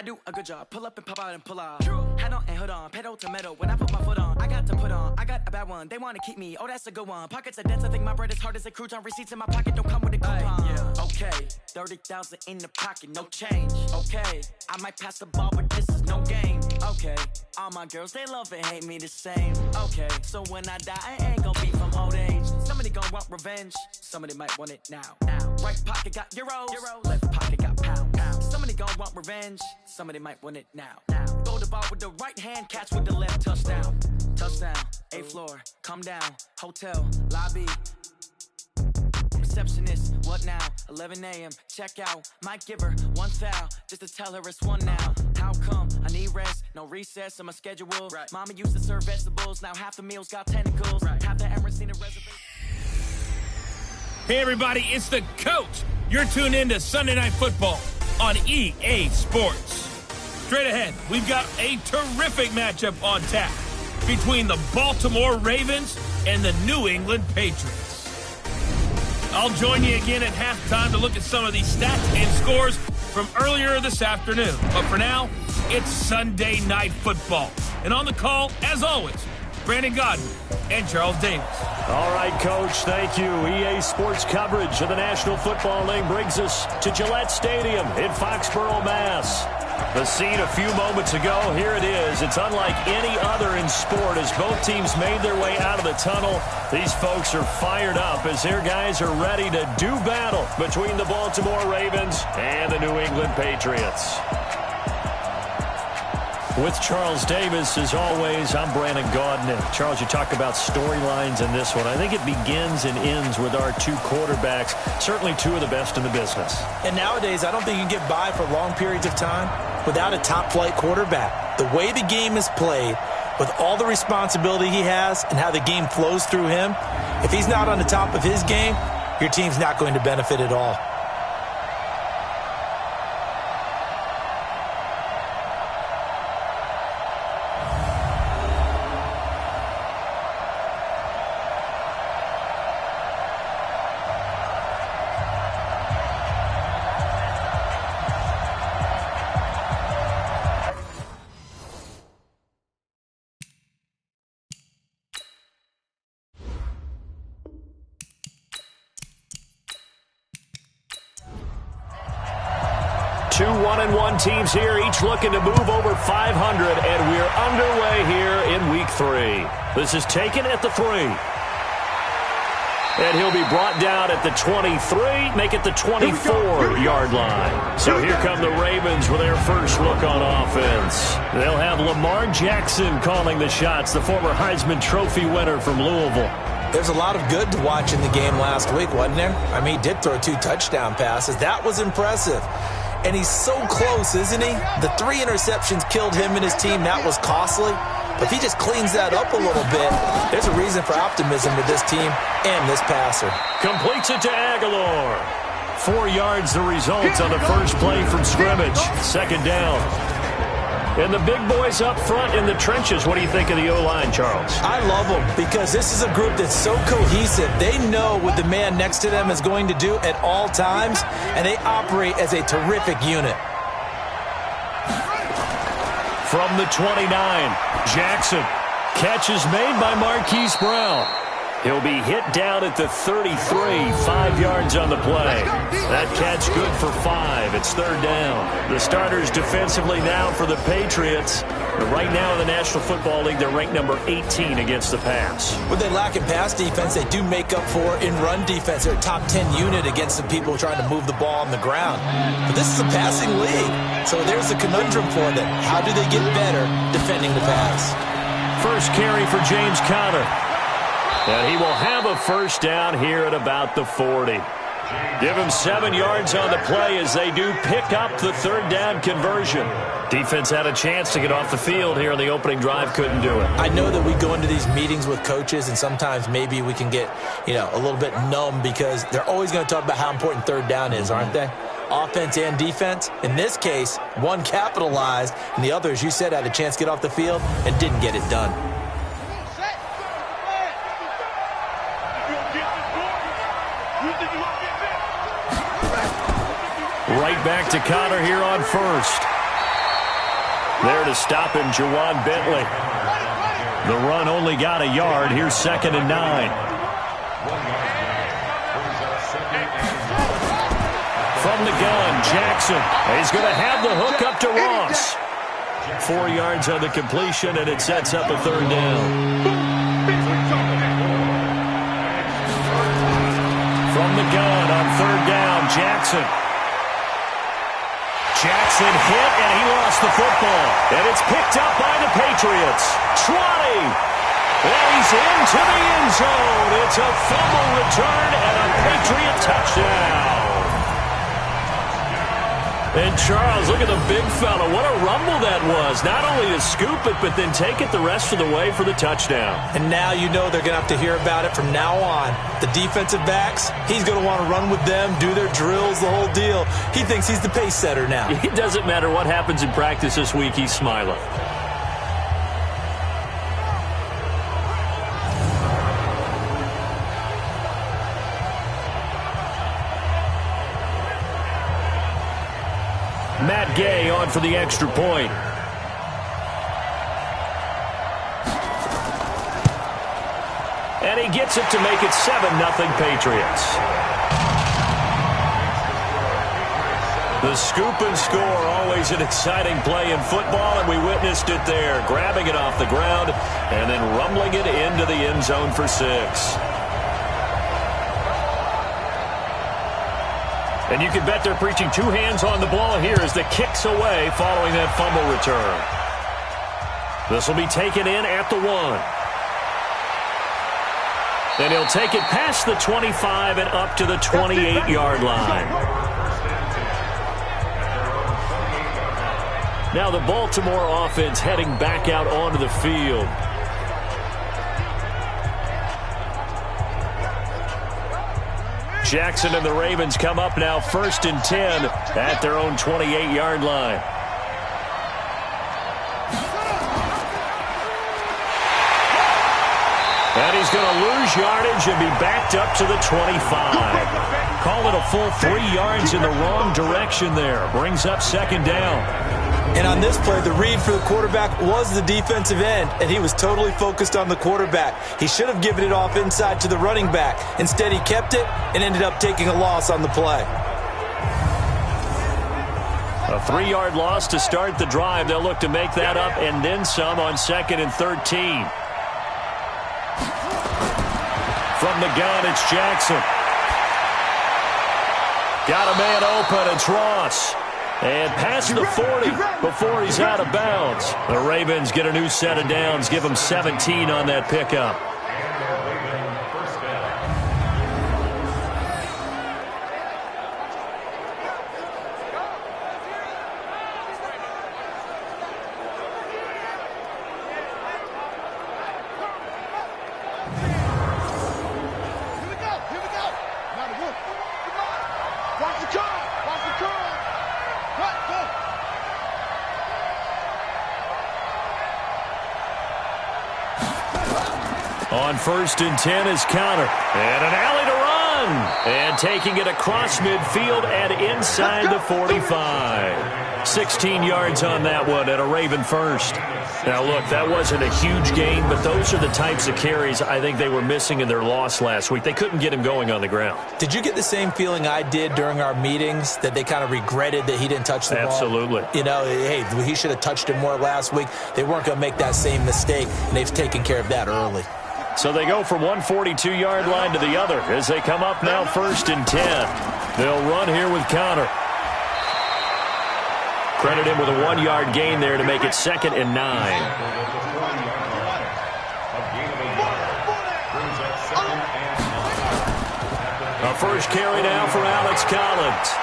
do a good job. Pull up and pop out and pull out. Head on and hood on, pedal to metal. When I put my foot on, I got to put on. I got a bad one, they want to keep me. Oh, that's a good one. Pockets are dense, I think my bread is hard as a crouton. Receipts in my pocket don't come with a coupon. Okay, 30,000 in the pocket, no change. Okay, I might pass the ball, but this is no game. Okay, all my girls, they love and hate me the same. Okay, so when I die, I ain't gonna be from old age. Somebody gonna want revenge, somebody might want it now. Right pocket got euros, left pocket got pounds. Somebody gonna want revenge, somebody might want it now. Throw the ball with the right hand, catch with the left, touchdown. Touchdown, 8th floor, come down, hotel, lobby. Receptionist, what now? 11 a.m., check out. Might give her one foul, just to tell her it's one now. How come? I need rest, no recess in my schedule. Right. Mama used to serve vegetables, now half the meals got tentacles. Right. Have the Emirates seen a reservation? Hey everybody, it's the coach. You're tuned in to Sunday Night Football on EA Sports. Straight ahead, we've got a terrific matchup on tap between the Baltimore Ravens and the New England Patriots. I'll join you again at halftime to look at some of these stats and scores from earlier this afternoon. But for now, it's Sunday Night Football. And on the call, as always, Brandon Godden and Charles Davis. All right, Coach, thank you. EA Sports coverage of the National Football League brings us to Gillette Stadium in Foxborough, Mass. The scene a few moments ago, here it is. It's unlike any other in sport as both teams made their way out of the tunnel. These folks are fired up as their guys are ready to do battle between the Baltimore Ravens and the New England Patriots. With Charles Davis, as always, I'm Brandon Godden. And Charles, you talk about storylines in this one. I think it begins and ends with our two quarterbacks, certainly two of the best in the business. And nowadays, I don't think you can get by for long periods of time without a top-flight quarterback. The way the game is played, with all the responsibility he has and how the game flows through him, if he's not on the top of his game, your team's not going to benefit at all. Two 1-1 teams here, each looking to move over 500, and we're underway here in Week 3. This is taken at the 3. And he'll be brought down at the 23, make it the 24-yard line. So here come the Ravens with their first look on offense. They'll have Lamar Jackson calling the shots, the former Heisman Trophy winner from Louisville. There's a lot of good to watch in the game last week, wasn't there? I mean, he did throw 2 touchdown passes. That was impressive. And he's so close, isn't he? The 3 interceptions killed him and his team. That was costly. But if he just cleans that up a little bit, there's a reason for optimism with this team and this passer. Completes it to Aguilar. 4 yards the result on the first play from scrimmage. Second down. And the big boys up front in the trenches. What do you think of the O-line, Charles? I love them because this is a group that's so cohesive. They know what the man next to them is going to do at all times, and they operate as a terrific unit. From the 29, Jackson. Catch is made by Marquise Brown. He'll be hit down at the 33, 5 yards on the play. That catch good for 5. It's third down. The starters defensively now for the Patriots. Right now in the National Football League, they're ranked number 18 against the pass. What they lack in pass defense, they do make up for in run defense. They're a top 10 unit against the people trying to move the ball on the ground. But this is a passing league, so there's a conundrum for them. How do they get better defending the pass? First carry for James Conner. And he will have a first down here at about the 40. Give him 7 yards on the play as they do pick up the third down conversion. Defense had a chance to get off the field here in the opening drive, couldn't do it. I know that we go into these meetings with coaches, and sometimes maybe we can get, a little bit numb because they're always going to talk about how important third down is, aren't they? Offense and defense. In this case, one capitalized, and the other, as you said, had a chance to get off the field and didn't get it done. Right back to Conner here on first. There to stop him, Juwan Bentley. The run only got a yard. Here's 2nd and 9. From the gun, Jackson. He's going to have the hook up to Ross. 4 yards on the completion, and it sets up a 3rd down. From the gun on 3rd down, Jackson. Jackson hit, and he lost the football. And it's picked up by the Patriots. Trotty. And he's into the end zone. It's a fumble return and a Patriot touchdown. And Charles, look at the big fella. What a rumble that was. Not only to scoop it, but then take it the rest of the way for the touchdown. And now you know they're going to have to hear about it from now on. The defensive backs, he's going to want to run with them, do their drills, the whole deal. He thinks he's the pace setter now. It doesn't matter what happens in practice this week. He's smiling. Matt Gay on for the extra point. And he gets it to make it 7-0 Patriots. The scoop and score, always an exciting play in football, and we witnessed it there, grabbing it off the ground and then rumbling it into the end zone for 6. And you can bet they're preaching 2 hands on the ball here as the kick's away following that fumble return. This will be taken in at the 1. And he'll take it past the 25 and up to the 28-yard line. Now the Baltimore offense heading back out onto the field. Jackson and the Ravens come up now 1st and 10 at their own 28-yard line. And he's going to lose yardage and be backed up to the 25. Call it a full 3 yards in the wrong direction there. Brings up 2nd down. And on this play, the read for the quarterback was the defensive end, and he was totally focused on the quarterback. He should have given it off inside to the running back. Instead, he kept it and ended up taking a loss on the play. A 3-yard loss to start the drive. They'll look to make that up and then some on 2nd and 13. From the gun, it's Jackson. Got a man open. It's Ross. And past the 40 before he's out of bounds. The Ravens get a new set of downs. Give them 17 on that pickup. On 1st and 10 is Counter. And an alley to run. And taking it across midfield and inside the 45. 16 yards on that one and a Raven first. Now, look, that wasn't a huge gain, but those are the types of carries I think they were missing in their loss last week. They couldn't get him going on the ground. Did you get the same feeling I did during our meetings, that they kind of regretted that he didn't touch the ball? Absolutely. You know, hey, he should have touched it more last week. They weren't going to make that same mistake, and they've taken care of that early. So they go from one 42-yard line to the other as they come up now 1st and 10. They'll run here with Counter. Credit him with a 1-yard gain there to make it 2nd and 9. A first carry now for Alex Collins.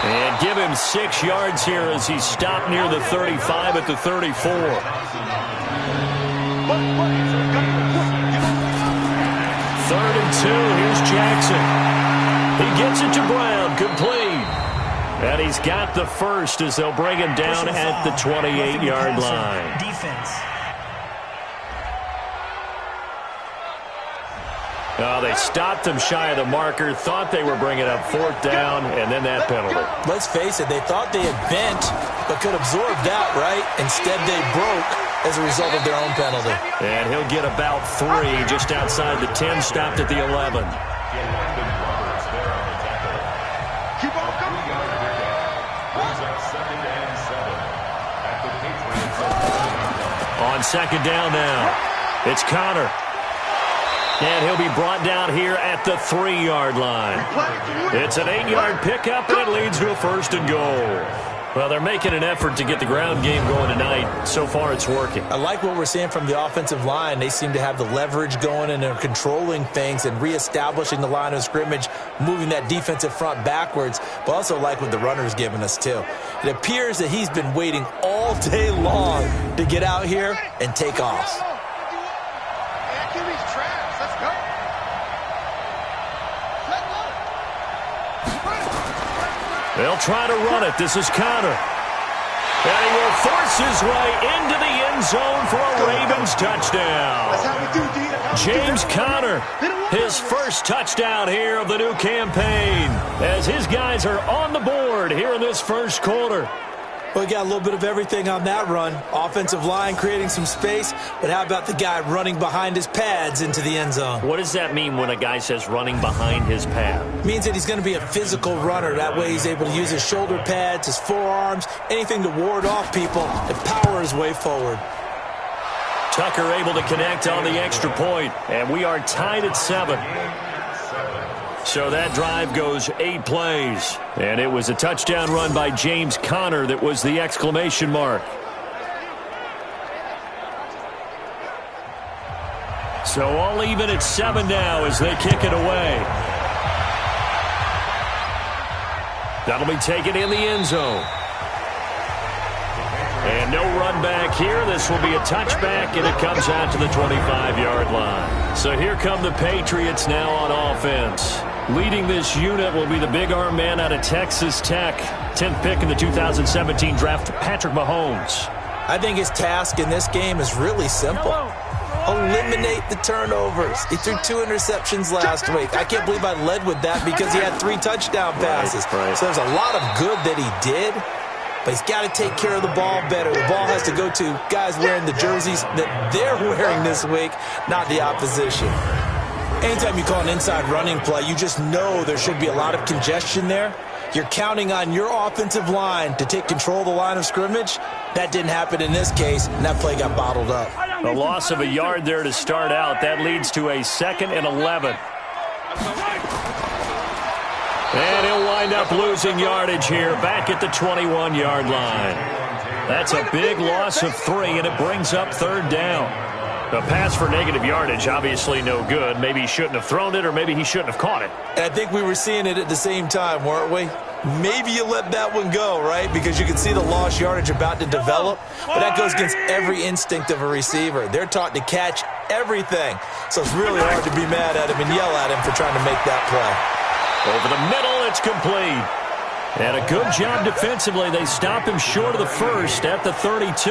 And give him 6 yards here as he's stopped near the 35 at the 34. 3rd and 2. Here's Jackson. He gets it to Brown. Complete. And he's got the first as they'll bring him down at the 28-yard line. Defense. Oh, they stopped him shy of the marker, thought they were bringing up 4th down, and then that penalty. Let's face it, they thought they had bent but could absorb that, right? Instead, they broke as a result of their own penalty. And he'll get about 3 just outside the 10, stopped at the 11. On second down now, it's Connor. And he'll be brought down here at the 3-yard line. It's an 8-yard pickup, and it leads to a 1st and goal. Well, they're making an effort to get the ground game going tonight. So far, it's working. I like what we're seeing from the offensive line. They seem to have the leverage going, and they're controlling things and reestablishing the line of scrimmage, moving that defensive front backwards, but also like what the runner's giving us, too. It appears that he's been waiting all day long to get out here and take off. They'll try to run it. This is Connor. And he will force his way into the end zone for a Ravens touchdown. James Conner, his first touchdown here of the new campaign, as his guys are on the board here in this first quarter. Well, we got a little bit of everything on that run. Offensive line creating some space, but how about the guy running behind his pads into the end zone? What does that mean when a guy says running behind his pad? It means that he's going to be a physical runner. That way he's able to use his shoulder pads, his forearms, anything to ward off people and power his way forward. Tucker able to connect on the extra point, and we are tied at 7. So that drive goes 8 plays. And it was a touchdown run by James Conner that was the exclamation mark. So all even at 7 now as they kick it away. That'll be taken in the end zone. And no run back here. This will be a touchback, and it comes out to the 25-yard line. So here come the Patriots now on offense. Leading this unit will be the big arm man out of Texas Tech. 10th pick in the 2017 draft, Patrick Mahomes. I think his task in this game is really simple. Eliminate the turnovers. He threw 2 interceptions last week. I can't believe I led with that because he had 3 touchdown passes. Right. So there's a lot of good that he did, but he's got to take care of the ball better. The ball has to go to guys wearing the jerseys that they're wearing this week, not the opposition. Anytime you call an inside running play, you just know there should be a lot of congestion there. You're counting on your offensive line to take control of the line of scrimmage. That didn't happen in this case, and that play got bottled up. A loss of a yard there to start out. That leads to a 2nd and 11. And he'll wind up losing yardage here back at the 21-yard line. That's a big loss of 3, and it brings up 3rd down. A pass for negative yardage, obviously no good. Maybe he shouldn't have thrown it, or maybe he shouldn't have caught it. And I think we were seeing it at the same time, weren't we? Maybe you let that one go, right? Because you can see the lost yardage about to develop. But that goes against every instinct of a receiver. They're taught to catch everything. So it's really hard to be mad at him and yell at him for trying to make that play. Over the middle, it's complete. And a good job defensively. They stop him short of the 1st at the 32.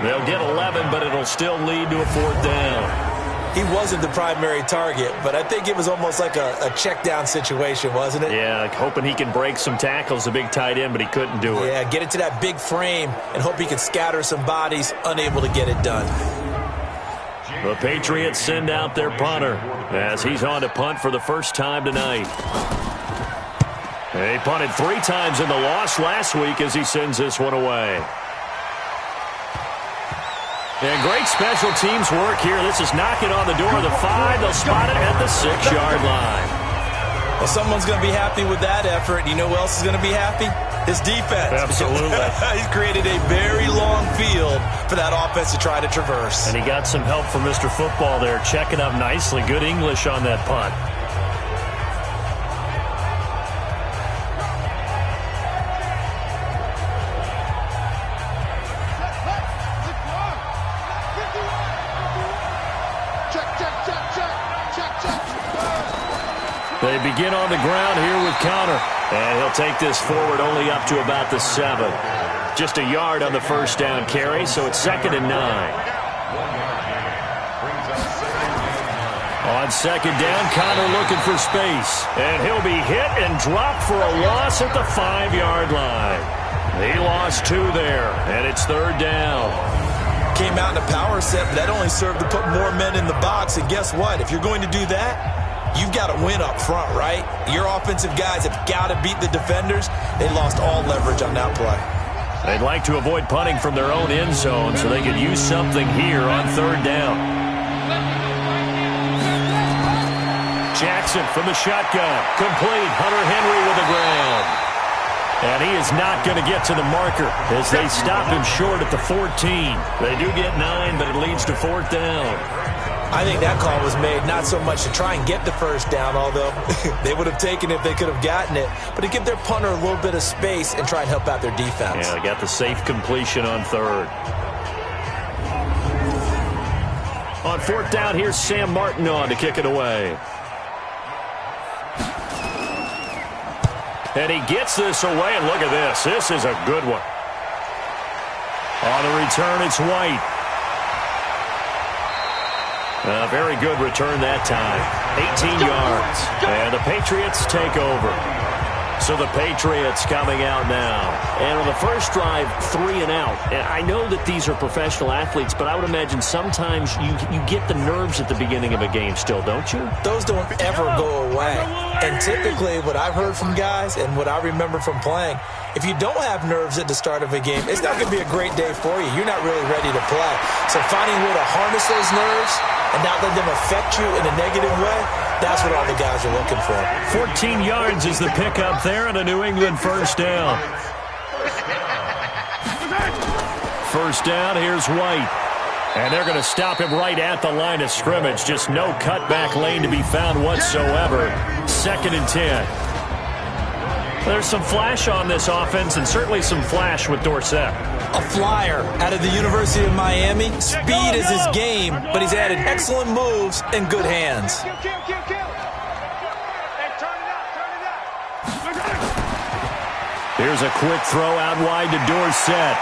They'll get 11, but it'll still lead to a 4th down. He wasn't the primary target, but I think it was almost like a check down situation, wasn't it? Yeah, hoping he can break some tackles, a big tight end, but he couldn't do it. Yeah, get it to that big frame and hope he can scatter some bodies, unable to get it done. The Patriots send out their punter as he's on to punt for the first time tonight. He punted 3 times in the loss last week as he sends this one away. And great special teams work here. This is knocking on the door of the 5. They'll spot it at the 6-yard line. Well, someone's going to be happy with that effort. You know who else is going to be happy? His defense. Absolutely. He's created a very long field for that offense to try to traverse. And he got some help from Mr. Football there, checking up nicely. Good English on that punt. They begin on the ground here with Conner. And he'll take this forward only up to about the 7. Just a yard on the first down carry, so it's 2nd and 9. On 2nd down, Conner looking for space. And he'll be hit and dropped for a loss at the 5-yard line. He lost lost 2 there, and it's 3rd down. Came out in a power set, but that only served to put more men in the box. And guess what? If you're going to do that, you've got to win up front, right? Your offensive guys have got to beat the defenders. They lost all leverage on that play. They'd like to avoid punting from their own end zone so they could use something here on 3rd down. Jackson from the shotgun. Complete. Hunter Henry with the ground. And he is not going to get to the marker as they stop him short at the 14. They do get 9, but it leads to 4th down. I think that call was made not so much to try and get the 1st down, although they would have taken it if they could have gotten it, but to give their punter a little bit of space and try and help out their defense. Yeah, they got the safe completion on 3rd. On 4th down, here's Sam Martin on to kick it away. And he gets this away, and look at this. This is a good one. On the return, it's White. A very good return that time. 18 yards. And the Patriots take over. So the Patriots coming out now. And on the first drive, 3 and out. And I know that these are professional athletes, but I would imagine sometimes you get the nerves at the beginning of a game still, don't you? Those don't ever go away. And typically what I've heard from guys and what I remember from playing, if you don't have nerves at the start of a game, it's not going to be a great day for you. You're not really ready to play. So finding a way to harness those nerves and not let them affect you in a negative way, that's what all the guys are looking for. 14 yards is the pickup there and a New England 1st down. 1st down, here's White. And they're going to stop him right at the line of scrimmage. Just no cutback lane to be found whatsoever. 2nd and 10. There's some flash on this offense and certainly some flash with Dorsett. A flyer out of the University of Miami. Speed is his game, but he's added excellent moves and good hands. Here's a quick throw out wide to Dorsett.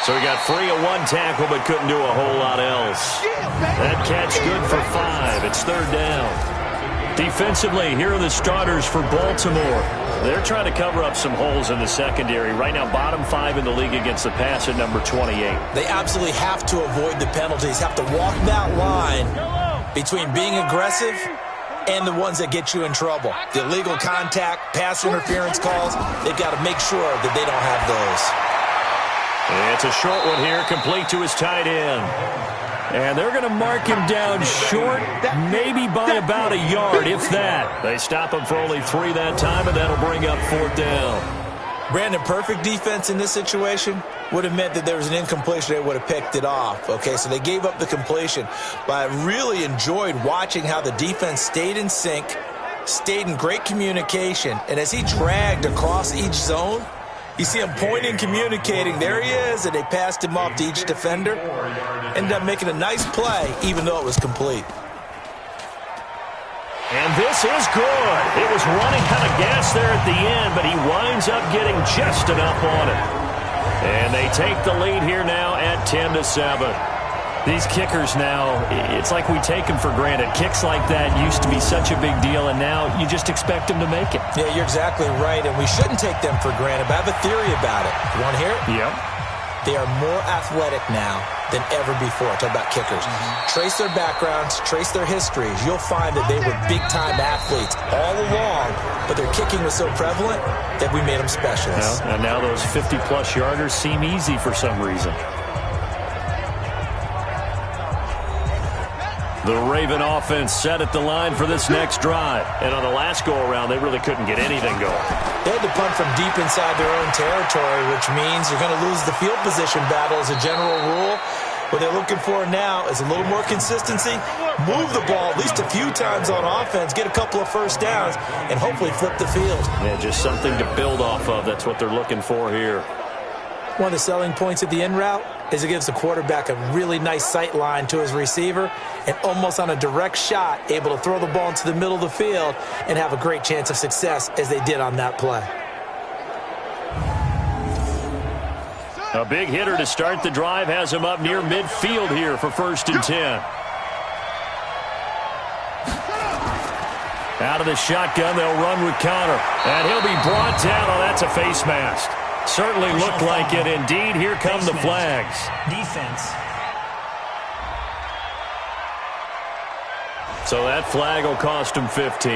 So he got free of 1 tackle but couldn't do a whole lot else. That catch good for 5. It's 3rd down. Defensively, here are the starters for Baltimore. They're trying to cover up some holes in the secondary. Right now, bottom 5 in the league against the pass at number 28. They absolutely have to avoid the penalties, have to walk that line between being aggressive and the ones that get you in trouble. The illegal contact, pass interference calls, they've got to make sure that they don't have those. It's a short one here, complete to his tight end. And they're going to mark him down short, maybe by about a yard, if that. They stop him for only 3 that time, and that'll bring up 4th down. Brandon, perfect defense in this situation would have meant that there was an incompletion. They would have picked it off. Okay, so they gave up the completion. But I really enjoyed watching how the defense stayed in sync, stayed in great communication. And as he dragged across each zone, you see him pointing, communicating. There he is, and they passed him off to each defender. Ended up making a nice play, even though it was complete. And this is good. It was running kind of gas there at the end, but he winds up getting just enough on it. And they take the lead here now at 10-7. These kickers now, it's like we take them for granted. Kicks like that used to be such a big deal, and now you just expect them to make it. Yeah, you're exactly right, and we shouldn't take them for granted, but I have a theory about it. You want to hear it? Yep. They are more athletic now than ever before. Talk about kickers. Trace their backgrounds, trace their histories. You'll find that they were big-time athletes all along, but their kicking was so prevalent that we made them specialists. Well, and now those 50-plus yarders seem easy for some reason. The Raven offense set at the line for this next drive. And on the last go-around, they really couldn't get anything going. They had to punt from deep inside their own territory, which means you're going to lose the field position battle as a general rule. What they're looking for now is a little more consistency, move the ball at least a few times on offense, get a couple of 1st downs, and hopefully flip the field. Yeah, just something to build off of. That's what they're looking for here. One of the selling points of the in route is it gives the quarterback a really nice sight line to his receiver and almost on a direct shot able to throw the ball into the middle of the field and have a great chance of success as they did on that play. A big hitter to start the drive has him up near midfield here for 1st and 10. Out of the shotgun, they'll run with counter. And he'll be brought down. Oh, that's a face mask. Certainly looked like it. Indeed, here come the flags. Defense. So that flag will cost him 15.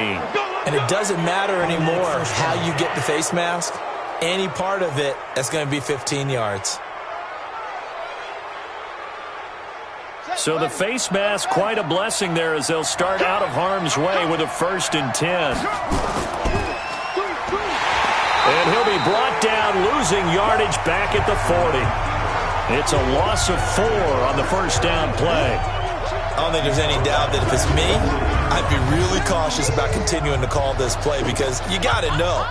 And it doesn't matter anymore how you get the face mask. Any part of it, that's going to be 15 yards. So the face mask, quite a blessing there as they'll start out of harm's way with a 1st and 10. And he'll be brought down, losing yardage back at the 40. It's a loss of 4 on the 1st down play. I don't think there's any doubt that if it's me, I'd be really cautious about continuing to call this play because you got to know,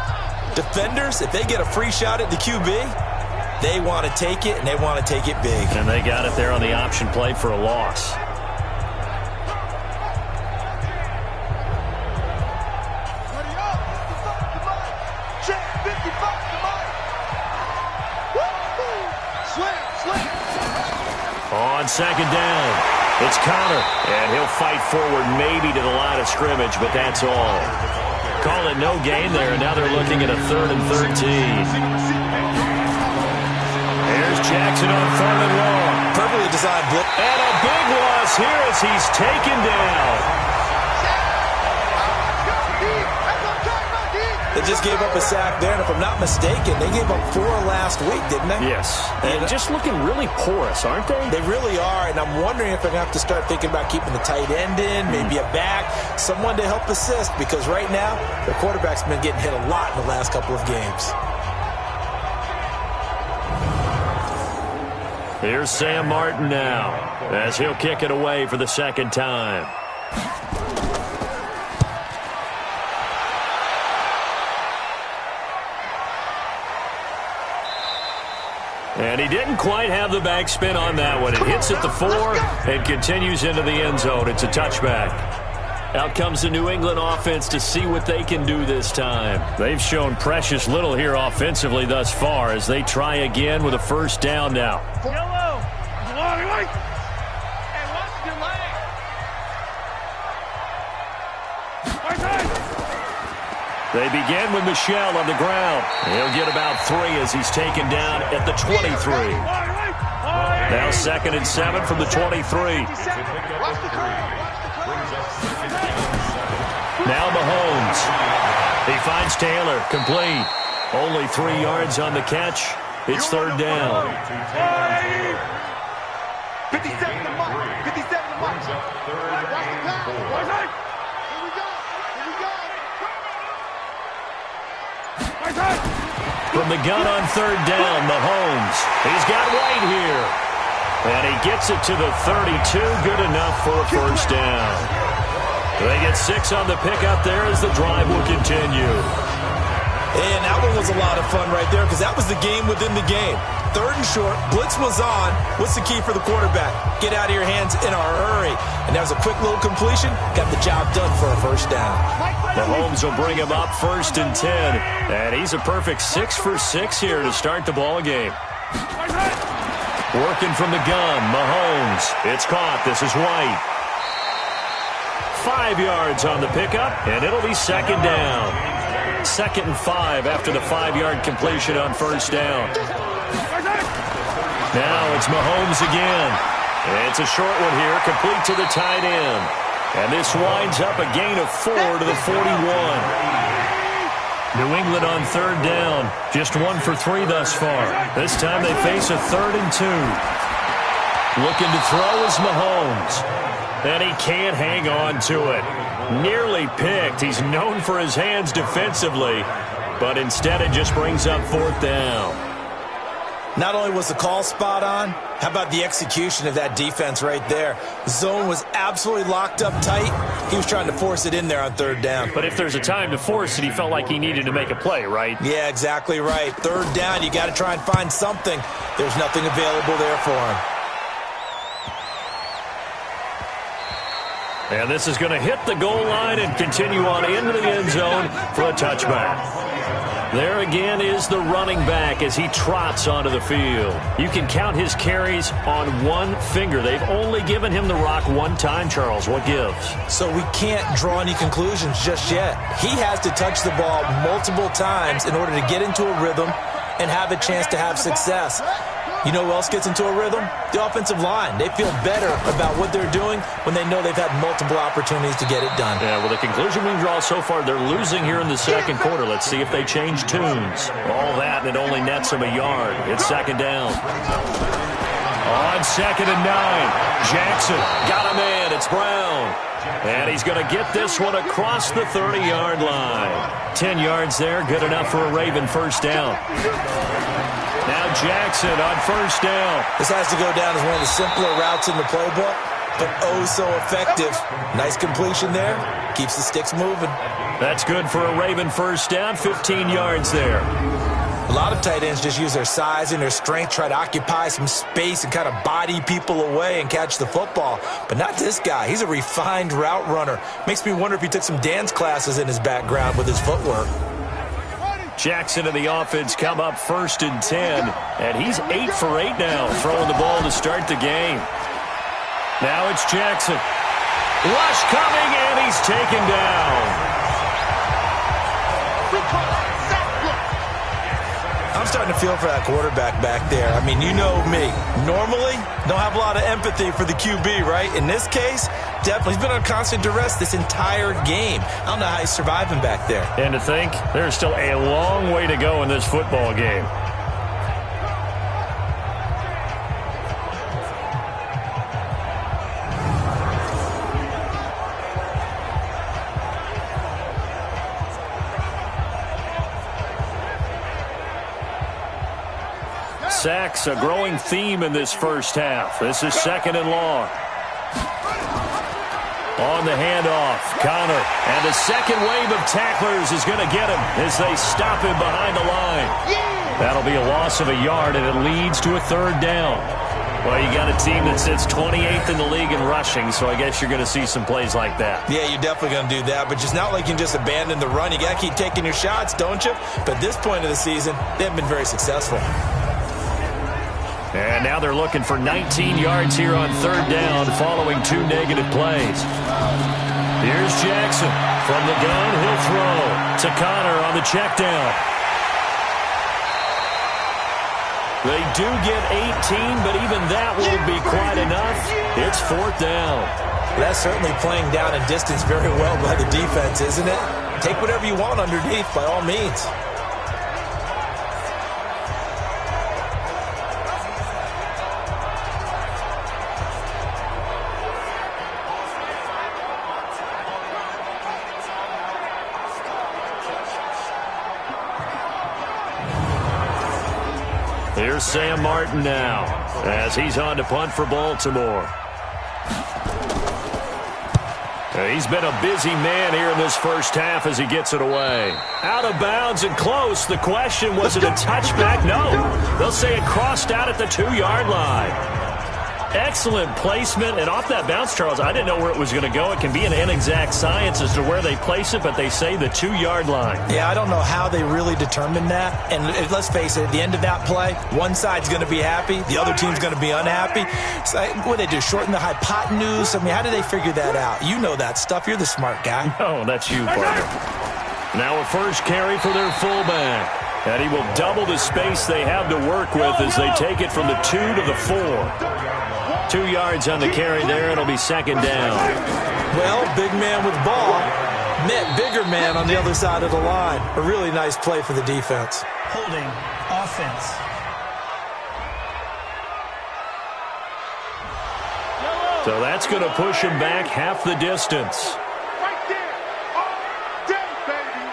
defenders, if they get a free shot at the QB, they want to take it, and they want to take it big. And they got it there on the option play for a loss. On 2nd down, it's Connor, and he'll fight forward maybe to the line of scrimmage, but that's all. Call it no gain there, and now they're looking at a 3rd and 13. There's Jackson on 3rd and long. Perfectly designed blitz. And a big loss here as he's taken down. They just gave up a sack there, and if I'm not mistaken, they gave up 4 last week, didn't they? Yes. And just looking really porous, aren't they? They really are, and I'm wondering if they're going to have to start thinking about keeping the tight end in, maybe a back, someone to help assist, because right now, their quarterback's been getting hit a lot in the last couple of games. Here's Sam Martin now, as he'll kick it away for the 2nd time. And he didn't quite have the backspin on that one. It hits at the 4 and continues into the end zone. It's a touchback. Out comes the New England offense to see what they can do this time. They've shown precious little here offensively thus far as they try again with a 1st down now. They begin with Michelle on the ground. He'll get about 3 as he's taken down at the 23. Now 2nd and 7 from the 23. Now Mahomes. He finds Taylor, complete. Only 3 yards on the catch. It's 3rd down. 57 to Mike. 57 to Mike. From the gun on 3rd down, Mahomes. He's got White here. And he gets it to the 32. Good enough for a 1st down. They get 6 on the pickup there as the drive will continue. And that one was a lot of fun right there because that was the game within the game. 3rd and short, blitz was on. What's the key for the quarterback? Get out of your hands in a hurry. And that was a quick little completion. Got the job done for a 1st down. Mahomes will bring him up 1st and 10. And he's a perfect 6 for 6 here to start the ball game. Working from the gun, Mahomes. It's caught. This is White. 5 yards on the pickup, and it'll be 2nd down. 2nd and 5 after the 5-yard completion on 1st down. Now it's Mahomes again. It's a short one here, complete to the tight end. And this winds up a gain of 4 to the 41. New England on 3rd down. Just 1 for 3 thus far. This time they face a 3rd and 2. Looking to throw is Mahomes. And he can't hang on to it. Nearly picked. He's known for his hands defensively. But instead it just brings up 4th down. Not only was the call spot on, how about the execution of that defense right there? The zone was absolutely locked up tight. He was trying to force it in there on 3rd down. But if there's a time to force it, he felt like he needed to make a play, right? Yeah, exactly right. 3rd down, you got to try and find something. There's nothing available there for him. And this is going to hit the goal line and continue on into the end zone for a touchback. There again is the running back as he trots onto the field. You can count his carries on 1 finger. They've only given him the rock 1 time, Charles. What gives? So we can't draw any conclusions just yet. He has to touch the ball multiple times in order to get into a rhythm and have a chance to have success. You know who else gets into a rhythm? The offensive line. They feel better about what they're doing when they know they've had multiple opportunities to get it done. Yeah, well, the conclusion we draw so far, they're losing here in the second quarter. Let's see if they change tunes. All that, and it only nets them a yard. It's second down. On 2nd and 9, Jackson got a man. It's Brown. And he's going to get this one across the 30-yard line. 10 yards there, good enough for a Raven first down. Now Jackson on first down. This has to go down as one of the simpler routes in the playbook, but oh so effective. Nice completion there. Keeps the sticks moving. That's good for a Raven first down, 15 yards there. A lot of tight ends just use their size and their strength, try to occupy some space and kind of body people away and catch the football. But not this guy. He's a refined route runner. Makes me wonder if he took some dance classes in his background with his footwork. Jackson and the offense come up 1st and 10, and he's 8 for 8 now, throwing the ball to start the game. Now it's Jackson. Rush coming, and he's taken down. I'm starting to feel for that quarterback back there. I mean, you know me. Normally, don't have a lot of empathy for the QB, right? In this case, definitely. He's been on constant duress this entire game. I don't know how he's surviving back there. And to think, there's still a long way to go in this football game. Sacks, a growing theme in this first half. This is 2nd and long. On the handoff, Connor. And the second wave of tacklers is going to get him as they stop him behind the line. That'll be a loss of a yard, and it leads to a 3rd down. Well, you got a team that sits 28th in the league in rushing, so I guess you're going to see some plays like that. Yeah, you're definitely going to do that, but just not like you can just abandon the run. You got to keep taking your shots, don't you? But at this point of the season, they haven't been very successful. And now they're looking for 19 yards here on 3rd down following 2 negative plays. Here's Jackson. From the gun, he'll throw to Connor on the check down. They do get 18, but even that won't be quite enough. It's 4th down. That's certainly playing down in distance very well by the defense, isn't it? Take whatever you want underneath, by all means. Here's Sam Martin now as he's on to punt for Baltimore. He's been a busy man here in this first half as he gets it away. Out of bounds and close. The question, was it a touchback? No. They'll say it crossed out at the 2-yard line. Excellent placement, and off that bounce, Charles, I didn't know where it was going to go. It can be an inexact science as to where they place it, but they say the 2-yard line. Yeah, I don't know how they really determined that. And let's face it, at the end of that play, one side's going to be happy, the other team's going to be unhappy. So what do they do, shorten the hypotenuse? I mean, how do they figure that out? You know that stuff. You're the smart guy. No, that's you, partner. Now a first carry for their fullback. And he will double the space they have to work with as they take it from the 2 to the 4. 2 yards on the carry there. It'll be 2nd down. Well, big man with ball met bigger man on the other side of the line. A really nice play for the defense. Holding offense. So that's going to push him back half the distance. Right there. All day, baby.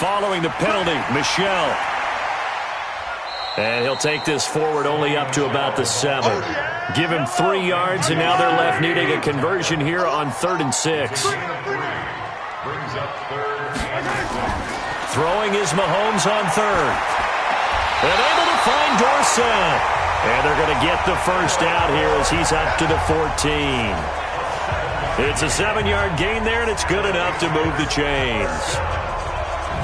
Following the penalty, Michelle. And he'll take this forward only up to about the 7. Give him 3 yards, and now they're left needing a conversion here on 3rd and 6. Throwing is Mahomes on 3rd. And able to find Dorsett. And they're going to get the first out here as he's up to the 14. It's a 7-yard gain there, and it's good enough to move the chains.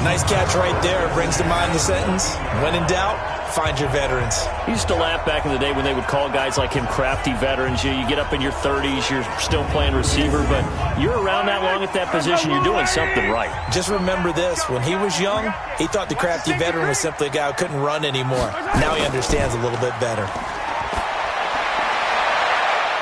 Nice catch right there. Brings to mind the sentence, when in doubt, find your veterans. He used to laugh back in the day when they would call guys like him crafty veterans. You get up in your 30s, you're still playing receiver, but you're around that long at that position, you're doing something right. Just remember this. When he was young, he thought the crafty veteran was simply a guy who couldn't run anymore. Now he understands a little bit better.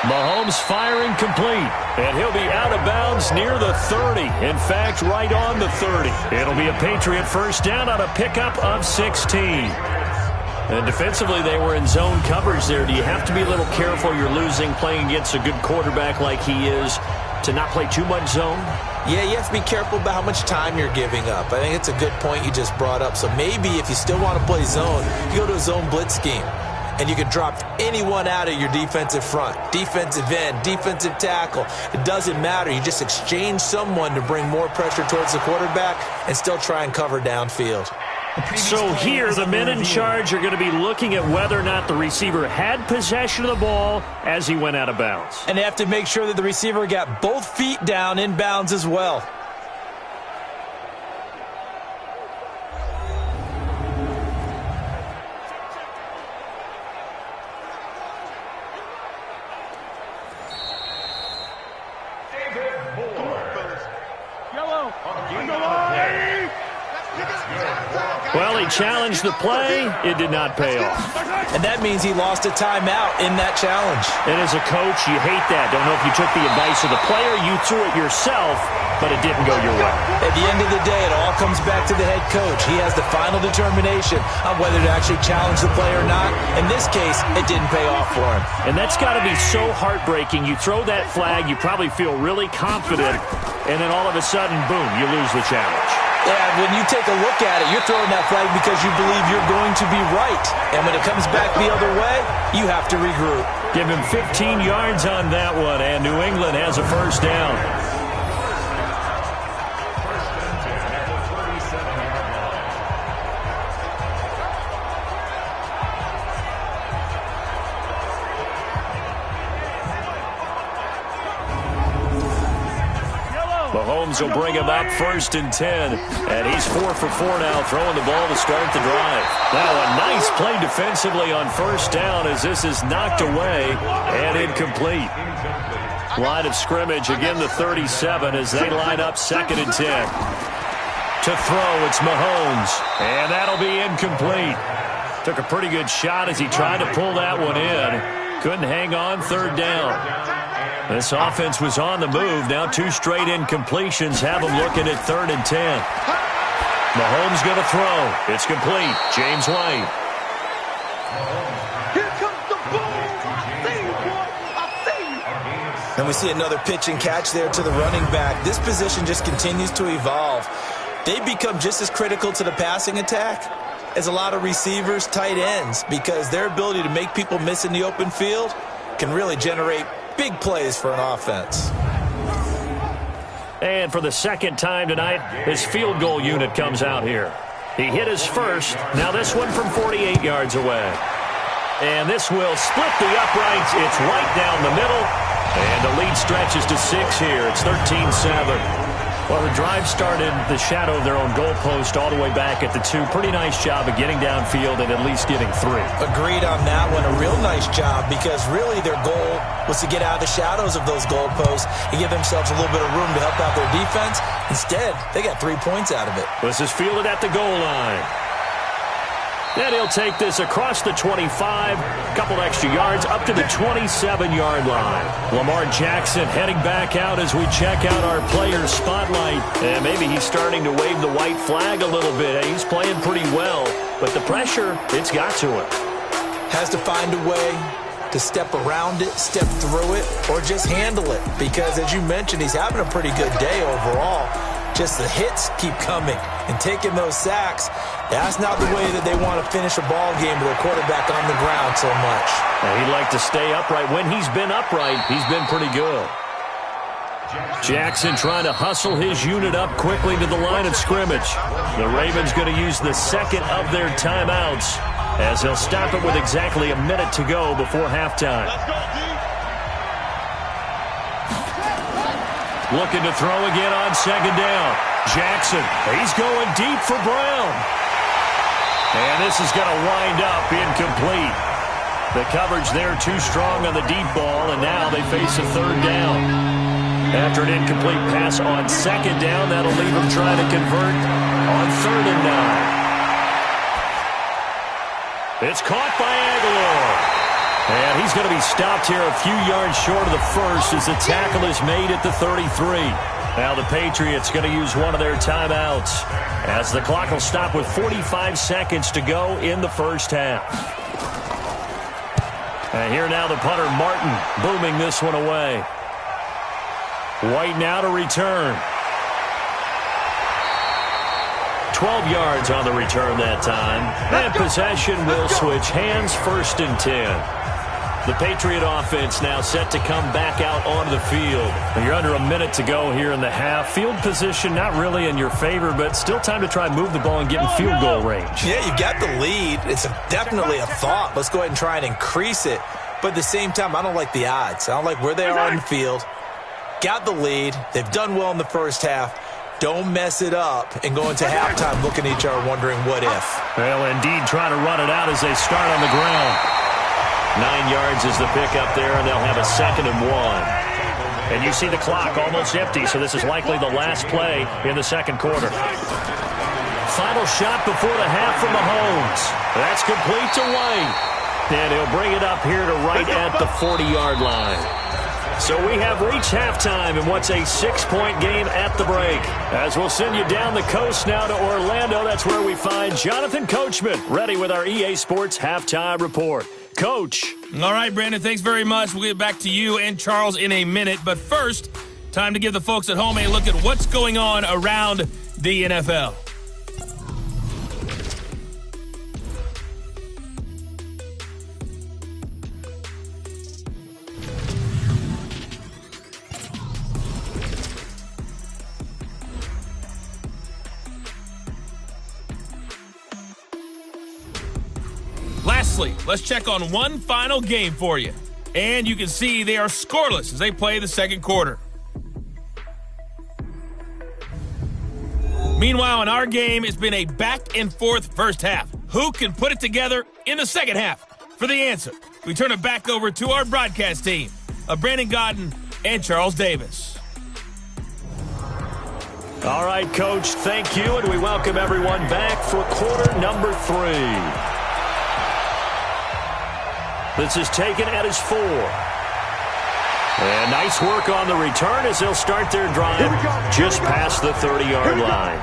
Mahomes firing complete, and he'll be out of bounds near the 30. In fact, right on the 30. It'll be a Patriot first down on a pickup of 16. And defensively, they were in zone coverage there. Do you have to be a little careful? You're losing, playing against a good quarterback like he is, to not play too much zone? Yeah, you have to be careful about how much time you're giving up. I think it's a good point you just brought up. So maybe if you still want to play zone, you go to a zone blitz scheme. And you can drop anyone out of your defensive front, defensive end, defensive tackle. It doesn't matter. You just exchange someone to bring more pressure towards the quarterback and still try and cover downfield. So here, the men in charge are going to be looking at whether or not the receiver had possession of the ball as he went out of bounds. And they have to make sure that the receiver got both feet down in bounds as well. Well, he challenged the play. It did not pay off. And that means he lost a timeout in that challenge. And as a coach, you hate that. Don't know if you took the advice of the player, you threw it yourself, but it didn't go your way. At the end of the day, it all comes back to the head coach. He has the final determination on whether to actually challenge the play or not. In this case, it didn't pay off for him. And that's got to be so heartbreaking. You throw that flag, you probably feel really confident, and then all of a sudden, boom, you lose the challenge. Yeah, when you take a look at it, you're throwing that flag because you believe you're going to be right. And when it comes back the other way, you have to regroup. Give him 15 yards on that one, and New England has a first down. Mahomes will bring him up 1st and 10. And he's 4 for 4 now, throwing the ball to start the drive. Now a nice play defensively on 1st down as this is knocked away and incomplete. Line of scrimmage, again the 37 as they line up 2nd and 10. To throw, it's Mahomes. And that'll be incomplete. Took a pretty good shot as he tried to pull that one in. Couldn't hang on 3rd down. This offense was on the move. Now 2 straight incompletions have them looking at 3rd and 10. Mahomes going to throw. It's complete. James White. Here comes the ball. I see you, boy. I see you. And we see another pitch and catch there to the running back. This position just continues to evolve. They become just as critical to the passing attack as a lot of receivers, tight ends, because their ability to make people miss in the open field can really generate big plays for an offense. And for the 2nd time tonight, his field goal unit comes out here. He hit his first. Now this one from 48 yards away. And this will split the uprights. It's right down the middle. And the lead stretches to 6 here. It's 13-7. Well, the drive started the shadow of their own goalpost all the way back at the 2. Pretty nice job of getting downfield and at least getting 3. Agreed on that one. A real nice job because really their goal was to get out of the shadows of those goalposts and give themselves a little bit of room to help out their defense. Instead, they got 3 points out of it. This is fielded at the goal line. Then he'll take this across the 25, a couple extra yards, up to the 27-yard line. Lamar Jackson heading back out as we check out our player spotlight. And maybe he's starting to wave the white flag a little bit. He's playing pretty well, but the pressure, it's got to him. Has to find a way to step around it, step through it, or just handle it. Because as you mentioned, he's having a pretty good day overall. Just the hits keep coming and taking those sacks. That's not the way that they want to finish a ball game with a quarterback on the ground so much. Now, he'd like to stay upright. When he's been upright, he's been pretty good. Jackson trying to hustle his unit up quickly to the line of scrimmage. The Ravens going to use the 2nd of their timeouts as they'll stop it with exactly a minute to go before halftime. Looking to throw again on 2nd down. Jackson, he's going deep for Brown. And this is going to wind up incomplete. The coverage there too strong on the deep ball, and now they face a third down. After an incomplete pass on second down, that'll leave them trying to convert on 3rd and 9. It's caught by Aguilar. And he's going to be stopped here a few yards short of the first as the tackle is made at the 33. Now the Patriots going to use one of their timeouts as the clock will stop with 45 seconds to go in the first half. And here now the punter, Martin, booming this one away. White now to return. 12 yards on the return that time. And possession will switch hands, 1st and 10. The Patriot offense now set to come back out onto the field. You're under a minute to go here in the half. Field position not really in your favor, but still time to try and move the ball and get in field goal range. Yeah, you've got the lead. It's definitely a thought. Let's go ahead and try and increase it. But at the same time, I don't like the odds. I don't like where they are on the field. Got the lead. They've done well in the first half. Don't mess it up and go into halftime looking at each other wondering what if. Well, indeed, trying to run it out as they start on the ground. 9 yards is the pickup there, and they'll have a 2nd and 1. And you see the clock almost empty, so this is likely the last play in the second quarter. Final shot before the half from Mahomes. That's complete to White. And he'll bring it up here to right at the 40-yard line. So we have reached halftime in what's a 6-point game at the break. As we'll send you down the coast now to Orlando, that's where we find Jonathan Coachman ready with our EA Sports Halftime Report. Coach. All right, Brandon, thanks very much. We'll get back to you and Charles in a minute. But first, time to give the folks at home a look at what's going on around the NFL. Lastly, let's check on one final game for you. And you can see they are scoreless as they play the second quarter. Meanwhile, in our game, it's been a back-and-forth first half. Who can put it together in the second half? For the answer, we turn it back over to our broadcast team of Brandon Godden and Charles Davis. All right, Coach, thank you, and we welcome everyone back for quarter number 3. This is taken at his 4. And nice work on the return as they'll start their drive just past the 30-yard line.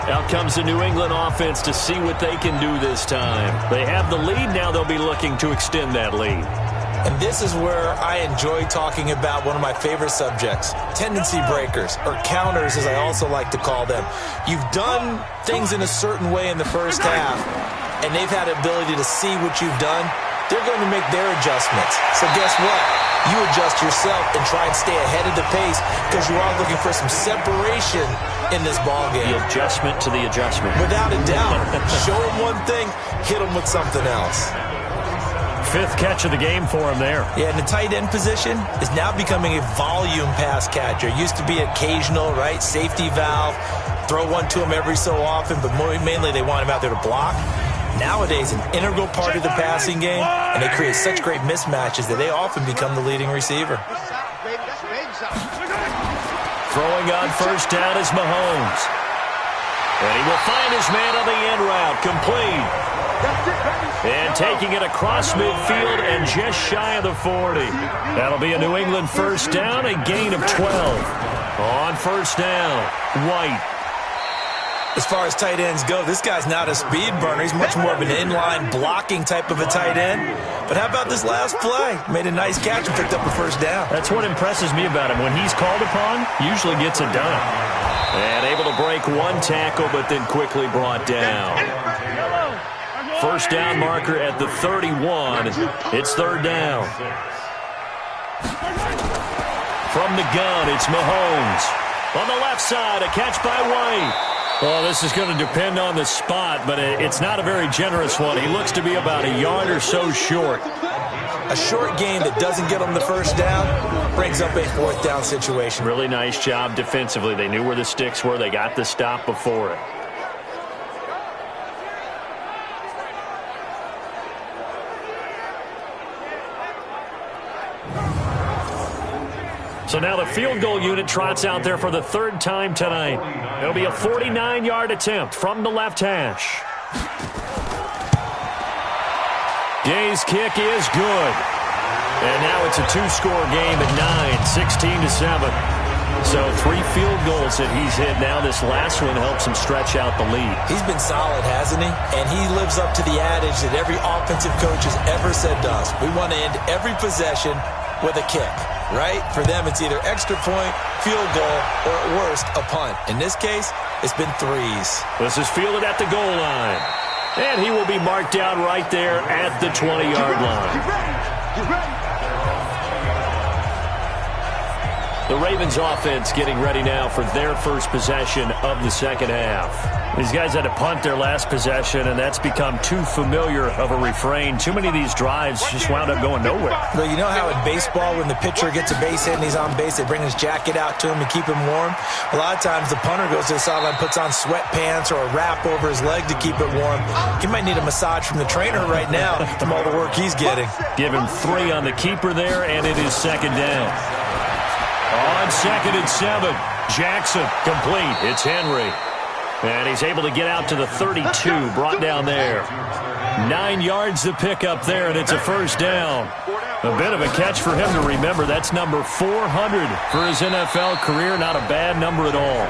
Out comes the New England offense to see what they can do this time. They have the lead. Now they'll be looking to extend that lead. And this is where I enjoy talking about one of my favorite subjects, tendency breakers, or counters as I also like to call them. You've done things in a certain way in the first half, and they've had the ability to see what you've done. They're going to make their adjustments. So guess what? You adjust yourself and try and stay ahead of the pace because you are looking for some separation in this ballgame. The adjustment to the adjustment. Without a doubt. Show them one thing, hit them with something else. 5th catch of the game for him there. Yeah, and the tight end position is now becoming a volume pass catcher. Used to be occasional, right? Safety valve. Throw one to him every so often, but mainly they want him out there to block. Nowadays, an integral part of the passing game, and they create such great mismatches that they often become the leading receiver. Throwing on first down is Mahomes. And he will find his man on the end route, complete. And taking it across midfield and just shy of the 40. That'll be a New England first down, a gain of 12. On first down, White. As far as tight ends go, this guy's not a speed burner. He's much more of an inline blocking type of a tight end. But how about this last play? Made a nice catch and picked up a first down. That's what impresses me about him. When he's called upon, usually gets it done. And able to break one tackle, but then quickly brought down. First down marker at the 31. It's third down. From the gun, it's Mahomes. On the left side, a catch by White. Well, this is going to depend on the spot, but it's not a very generous one. He looks to be about a yard or so short. A short gain that doesn't get him the first down brings up a 4th down situation. Really nice job defensively. They knew where the sticks were. They got the stop before it. So now the field goal unit trots out there for the third time tonight. It'll be a 49-yard attempt from the left hash. Gay's kick is good. And now it's a two-score game at 9, 16-7. So 3 field goals that he's hit now. This last one helps him stretch out the lead. He's been solid, hasn't he? And he lives up to the adage that every offensive coach has ever said to us. We want to end every possession with a kick, right? For them, it's either extra point, field goal, or at worst, a punt. In this case, it's been 3s. This is fielded at the goal line. And he will be marked down right there at the 20-yard line. Get ready. The Ravens offense getting ready now for their first possession of the second half. These guys had to punt their last possession, and that's become too familiar of a refrain. Too many of these drives just wound up going nowhere. Well, you know how in baseball, when the pitcher gets a base hit and he's on base, they bring his jacket out to him to keep him warm? A lot of times the punter goes to the sideline, puts on sweatpants or a wrap over his leg to keep it warm. He might need a massage from the trainer right now from all the work he's getting. Give him 3 on the keeper there, and it is second down. On 2nd and 7, Jackson complete. It's Henry. And he's able to get out to the 32, brought down there. 9 yards to pick up there, and it's a first down. A bit of a catch for him to remember. That's number 400 for his NFL career. Not a bad number at all.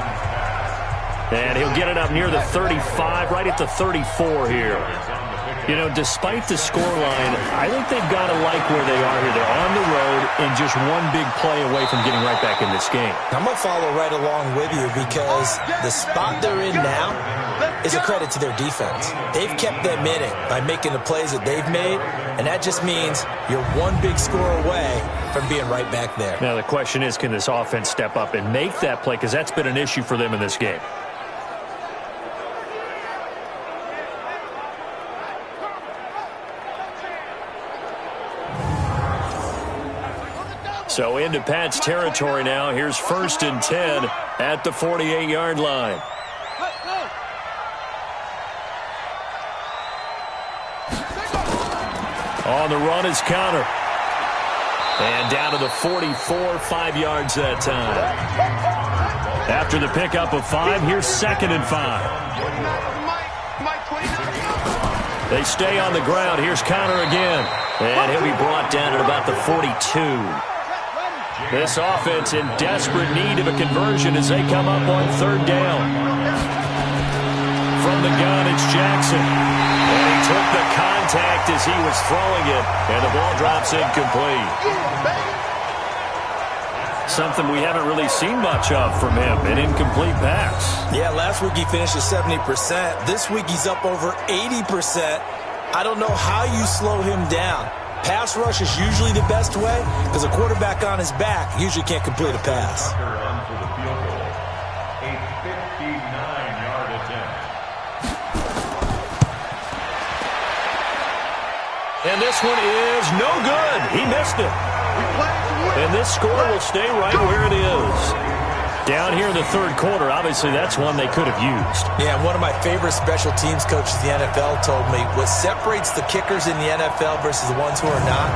And he'll get it up near the 35, right at the 34 here. You know, despite the scoreline, I think they've got to like where they are here. They're on the road and just one big play away from getting right back in this game. I'm going to follow right along with you because the spot they're in now is a credit to their defense. They've kept them in it by making the plays that they've made, and that just means you're one big score away from being right back there. Now the question is, can this offense step up and make that play? Because that's been an issue for them in this game. So into Pat's territory now. Here's 1st and 10 at the 48-yard line. On the run is Connor. And down to the 44, 5 yards that time. After the pickup of 5, here's 2nd and 5. They stay on the ground. Here's Connor again. And he'll be brought down at about the 42. This offense in desperate need of a conversion as they come up on 3rd down. From the gun, it's Jackson. And he took the contact as he was throwing it, and the ball drops incomplete. Something we haven't really seen much of from him, an incomplete pass. Yeah, last week he finished at 70%. This week he's up over 80%. I don't know how you slow him down. Pass rush is usually the best way because a quarterback on his back usually can't complete a pass. A 59-yard attempt. And this one is no good. He missed it. And this score will stay right where it is. Down here in the 3rd quarter, obviously that's one they could have used. Yeah, one of my favorite special teams coaches in the NFL told me what separates the kickers in the NFL versus the ones who are not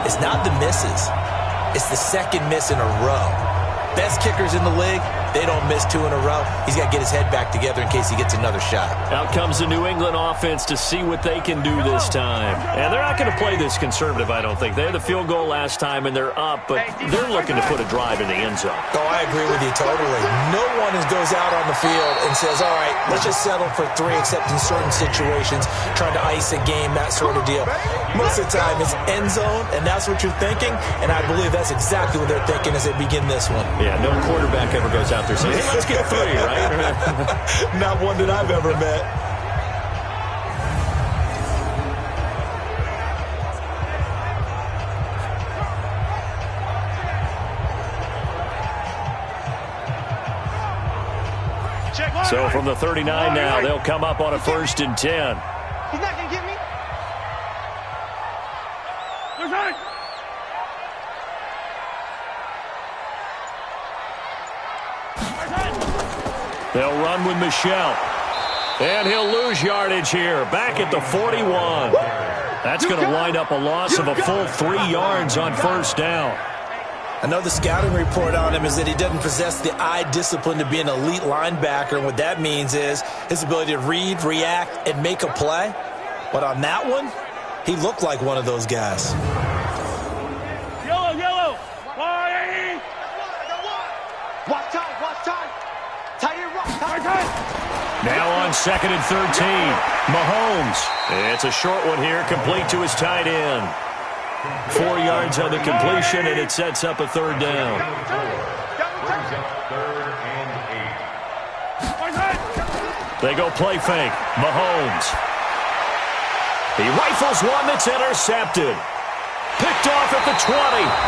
is not the misses. It's the second miss in a row. Best kickers in the league, they don't miss 2 in a row. He's got to get his head back together in case he gets another shot. Out comes the New England offense to see what they can do this time. And they're not going to play this conservative, I don't think. They had the field goal last time, and they're up, but they're looking to put a drive in the end zone. Oh, I agree with you totally. No one goes out on the field and says, all right, let's just settle for 3, except in certain situations, trying to ice a game, that sort of deal. Most of the time, it's end zone, and that's what you're thinking, and I believe that's exactly what they're thinking as they begin this one. Yeah, no quarterback ever goes out there saying, hey, let's get 3, right? Not one that I've ever met. So from the 39 now, they'll come up on a 1st and 10. He's not going to get me. They'll run with Michelle. And he'll lose yardage here. Back at the 41. That's going to wind up a loss of a full 3 yards on 1st down. I know the scouting report on him is that he doesn't possess the eye discipline to be an elite linebacker. And what that means is his ability to read, react, and make a play. But on that one, he looked like one of those guys. Yellow. Watch time. Now on 2nd and 13, Mahomes. It's a short one here, complete to his tight end. 4 yards on the completion, and it sets up a 3rd down. They go play fake. Mahomes. He rifles one that's intercepted. Picked off at the 20,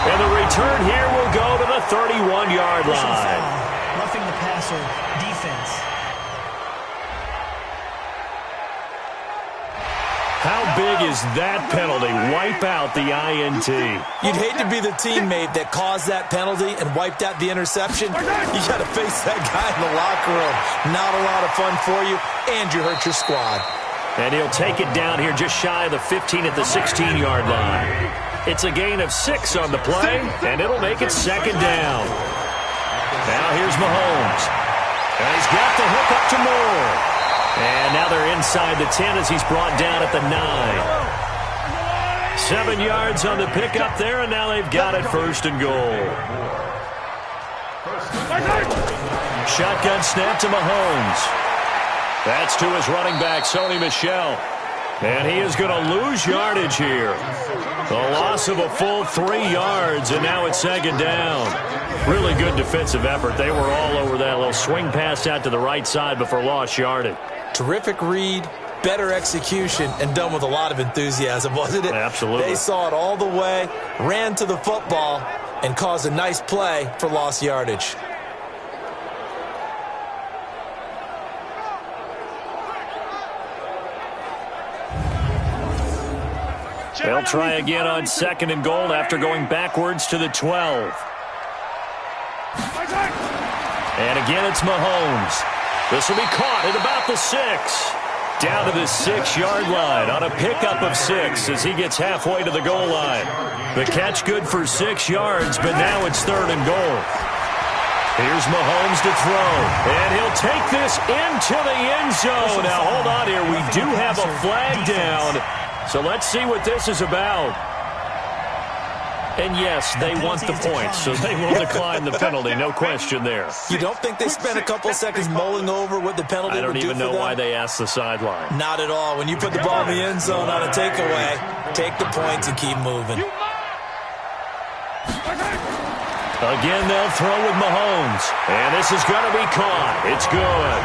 and the return here will go to the 31-yard line. Roughing the passer defense. How big is that penalty? Wipe out the INT. You'd hate to be the teammate that caused that penalty and wiped out the interception. You got to face that guy in the locker room. Not a lot of fun for you, and you hurt your squad. And he'll take it down here just shy of the 15 at the 16-yard line. It's a gain of 6 on the play, and it'll make it 2nd down. Now here's Mahomes. And he's got the hook up to Moore. And now they're inside the 10 as he's brought down at the 9. 7 yards on the pickup there, and now they've got it 1st and goal. Shotgun snap to Mahomes. That's to his running back, Sony Michel. And he is going to lose yardage here. A loss of a full 3 yards, and now it's 2nd down. Really good defensive effort. They were all over that little swing pass out to the right side before lost yardage. Terrific read, better execution, and done with a lot of enthusiasm, wasn't it? Absolutely. They saw it all the way, ran to the football, and caused a nice play for lost yardage. They'll try again on 2nd and goal after going backwards to the 12. And again, it's Mahomes. This will be caught at about the 6. Down to the 6-yard line on a pickup of 6 as he gets halfway to the goal line. The catch good for 6 yards, but now it's 3rd and goal. Here's Mahomes to throw, and he'll take this into the end zone. Now, hold on here. We do have a flag down. So let's see what this is about. And yes, they want the points, so they will decline the penalty, no question there. You don't think they spent a couple seconds mulling over what the penalty would do for them? I don't even know why they asked the sideline. Not at all. When you put the ball in the end zone on a takeaway, take the points and keep moving. Again, they'll throw with Mahomes. And this is going to be caught. It's good.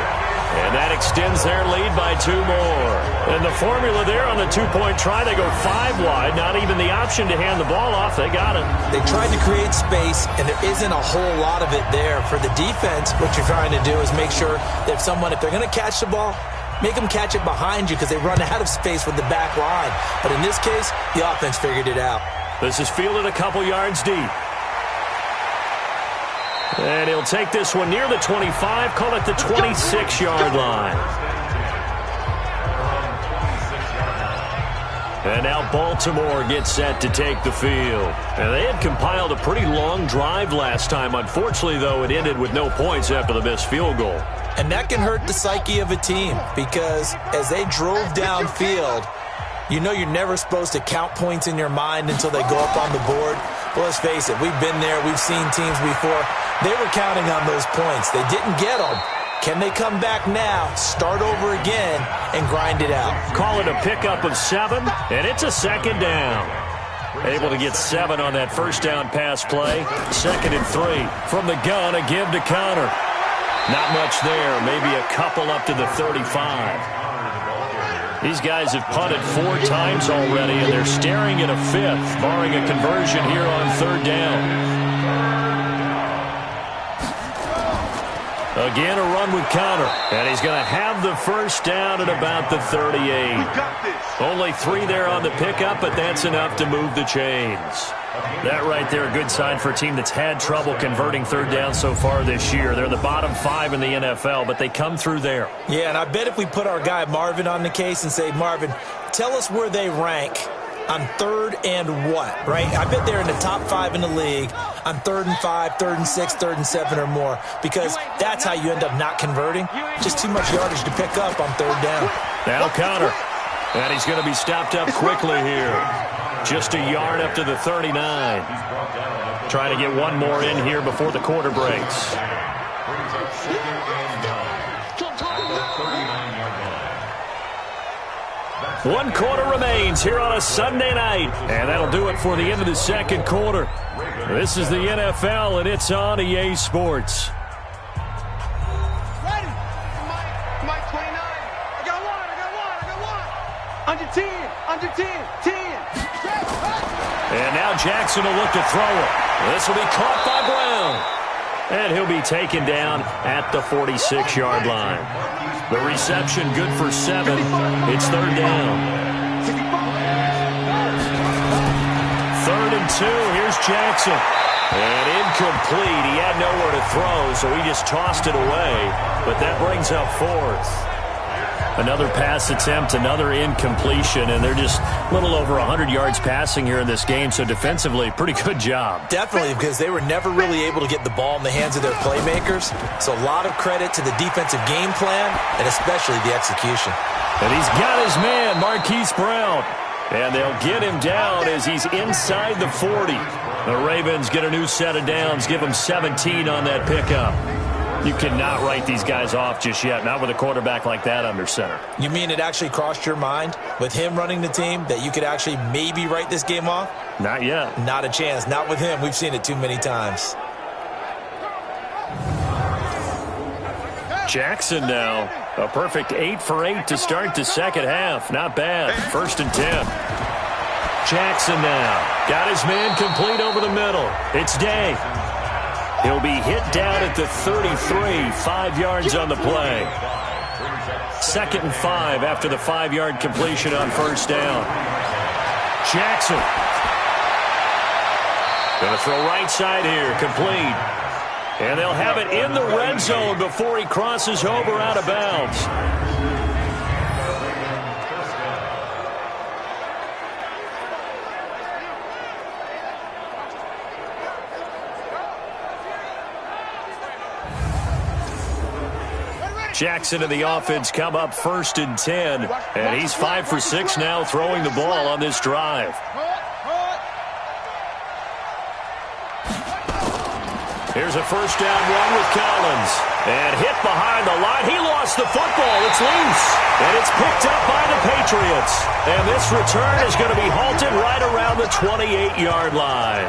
And that extends their lead by 2 more. And the formula there on the 2-point try, they go 5 wide. Not even the option to hand the ball off. They got it. They tried to create space, and there isn't a whole lot of it there. For the defense, what you're trying to do is make sure that if they're going to catch the ball, make them catch it behind you because they run out of space with the back line. But in this case, the offense figured it out. This is fielded a couple yards deep. And he'll take this one near the 25, call it the 26-yard line. And now Baltimore gets set to take the field. And they had compiled a pretty long drive last time. Unfortunately, though, it ended with no points after the missed field goal. And that can hurt the psyche of a team because as they drove downfield, you know you're never supposed to count points in your mind until they go up on the board. Well, let's face it, we've been there. We've seen teams before. They were counting on those points. They didn't get them. Can they come back now, start over again, and grind it out? Call it a pickup of 7, and it's a 2nd down. Able to get 7 on that first down pass play. 2nd and 3 from the gun, a give to counter. Not much there, maybe a couple up to the 35. These guys have punted 4 times already, and they're staring at a 5th, barring a conversion here on 3rd down. Again, a run with counter, and he's going to have the first down at about the 38. Only 3 there on the pickup, but that's enough to move the chains. That right there, a good sign for a team that's had trouble converting 3rd down so far this year. They're the bottom 5 in the NFL, but they come through there. Yeah, and I bet if we put our guy Marvin on the case and say, Marvin, tell us where they rank on 3rd and what, right? I bet they're in the top 5 in the league on 3rd and 5, 3rd and 6, 3rd and 7 or more, because that's how you end up not converting. Just too much yardage to pick up on 3rd down. Now counter. And he's going to be stopped up quickly here. Just a yard up to the 39. Trying to get one more in here before the quarter breaks. One quarter remains here on a Sunday night. And that'll do it for the end of the second quarter. This is the NFL, and it's on EA Sports. Ready? Mike 29. I got one. Under 10. Under 10. 10. And now Jackson will look to throw it. This will be caught by Brown. And he'll be taken down at the 46-yard line. The reception good for 7. It's 3rd down. 3rd and 2. Here's Jackson. And incomplete. He had nowhere to throw, so he just tossed it away. But that brings up 4th. Another pass attempt, another incompletion, and they're just a little over 100 yards passing here in this game, so defensively, pretty good job. Definitely, because they were never really able to get the ball in the hands of their playmakers. So a lot of credit to the defensive game plan, and especially the execution. And he's got his man, Marquise Brown. And they'll get him down as he's inside the 40. The Ravens get a new set of downs, give him 17 on that pickup. You cannot write these guys off just yet, not with a quarterback like that under center. You mean it actually crossed your mind with him running the team that you could actually maybe write this game off? Not yet. Not a chance. Not with him. We've seen it too many times. Jackson now. A perfect 8 for 8 to start the second half. Not bad. 1st and 10. Jackson now. Got his man complete over the middle. It's Day. He'll be hit down at the 33, 5 yards on the play. 2nd and 5 after the 5-yard completion on 1st down. Jackson. Going to throw right side here, complete. And they'll have it in the red zone before he crosses over out of bounds. Jackson and the offense come up 1st and 10. And he's 5 for 6 now throwing the ball on this drive. Here's a 1st down run with Collins. And hit behind the line. He lost the football. It's loose. And it's picked up by the Patriots. And this return is going to be halted right around the 28-yard line.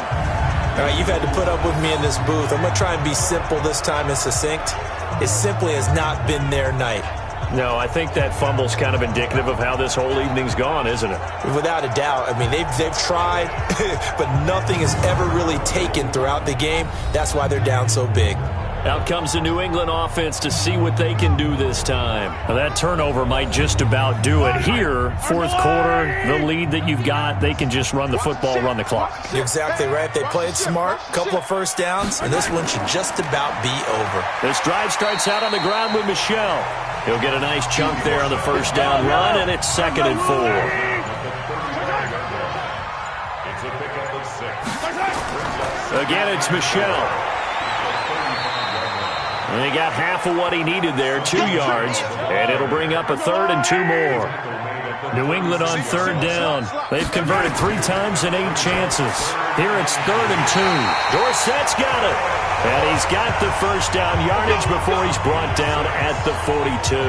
All right, you've had to put up with me in this booth. I'm going to try and be simple this time and succinct. It simply has not been their night. No, I think that fumble's kind of indicative of how this whole evening's gone, isn't it? Without a doubt. I mean, they've tried, but nothing has ever really taken throughout the game. That's why they're down so big. Out comes the New England offense to see what they can do this time. Now, that turnover might just about do it. Here, 4th quarter, the lead that you've got, they can just run the football, run the clock. You're exactly right. They played smart, couple of 1st downs, and this one should just about be over. This drive starts out on the ground with Michel. He'll get a nice chunk there on the 1st down run, and it's 2nd and 4. Again, it's Michel. And he got half of what he needed there, 2 yards, and it'll bring up a 3rd and 2 more. New England on 3rd down. They've converted 3 times in 8 chances. Here it's 3rd and 2. Dorsett's got it. And he's got the 1st down yardage before he's brought down at the 42.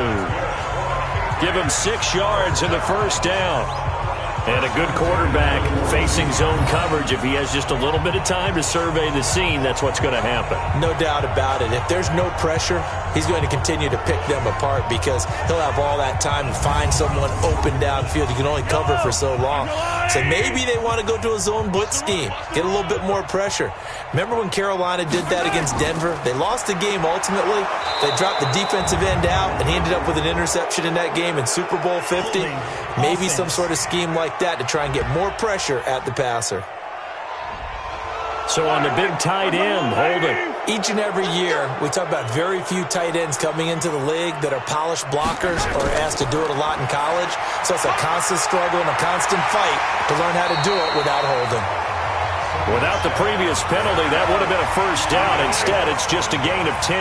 Give him 6 yards in the 1st down. And a good quarterback facing zone coverage. If he has just a little bit of time to survey the scene, that's what's going to happen. No doubt about it. If there's no pressure, he's going to continue to pick them apart because he'll have all that time to find someone open downfield. You can only cover for so long. So maybe they want to go to a zone blitz scheme, get a little bit more pressure. Remember when Carolina did that against Denver? They lost the game ultimately. They dropped the defensive end out, and he ended up with an interception in that game in Super Bowl 50. Maybe some sort of scheme like that to try and get more pressure at the passer. So on the big tight end, holding. Each and every year, we talk about very few tight ends coming into the league that are polished blockers or asked to do it a lot in college. So it's a constant struggle and a constant fight to learn how to do it without holding. Without the previous penalty, that would have been a first down. Instead, it's just a gain of 10.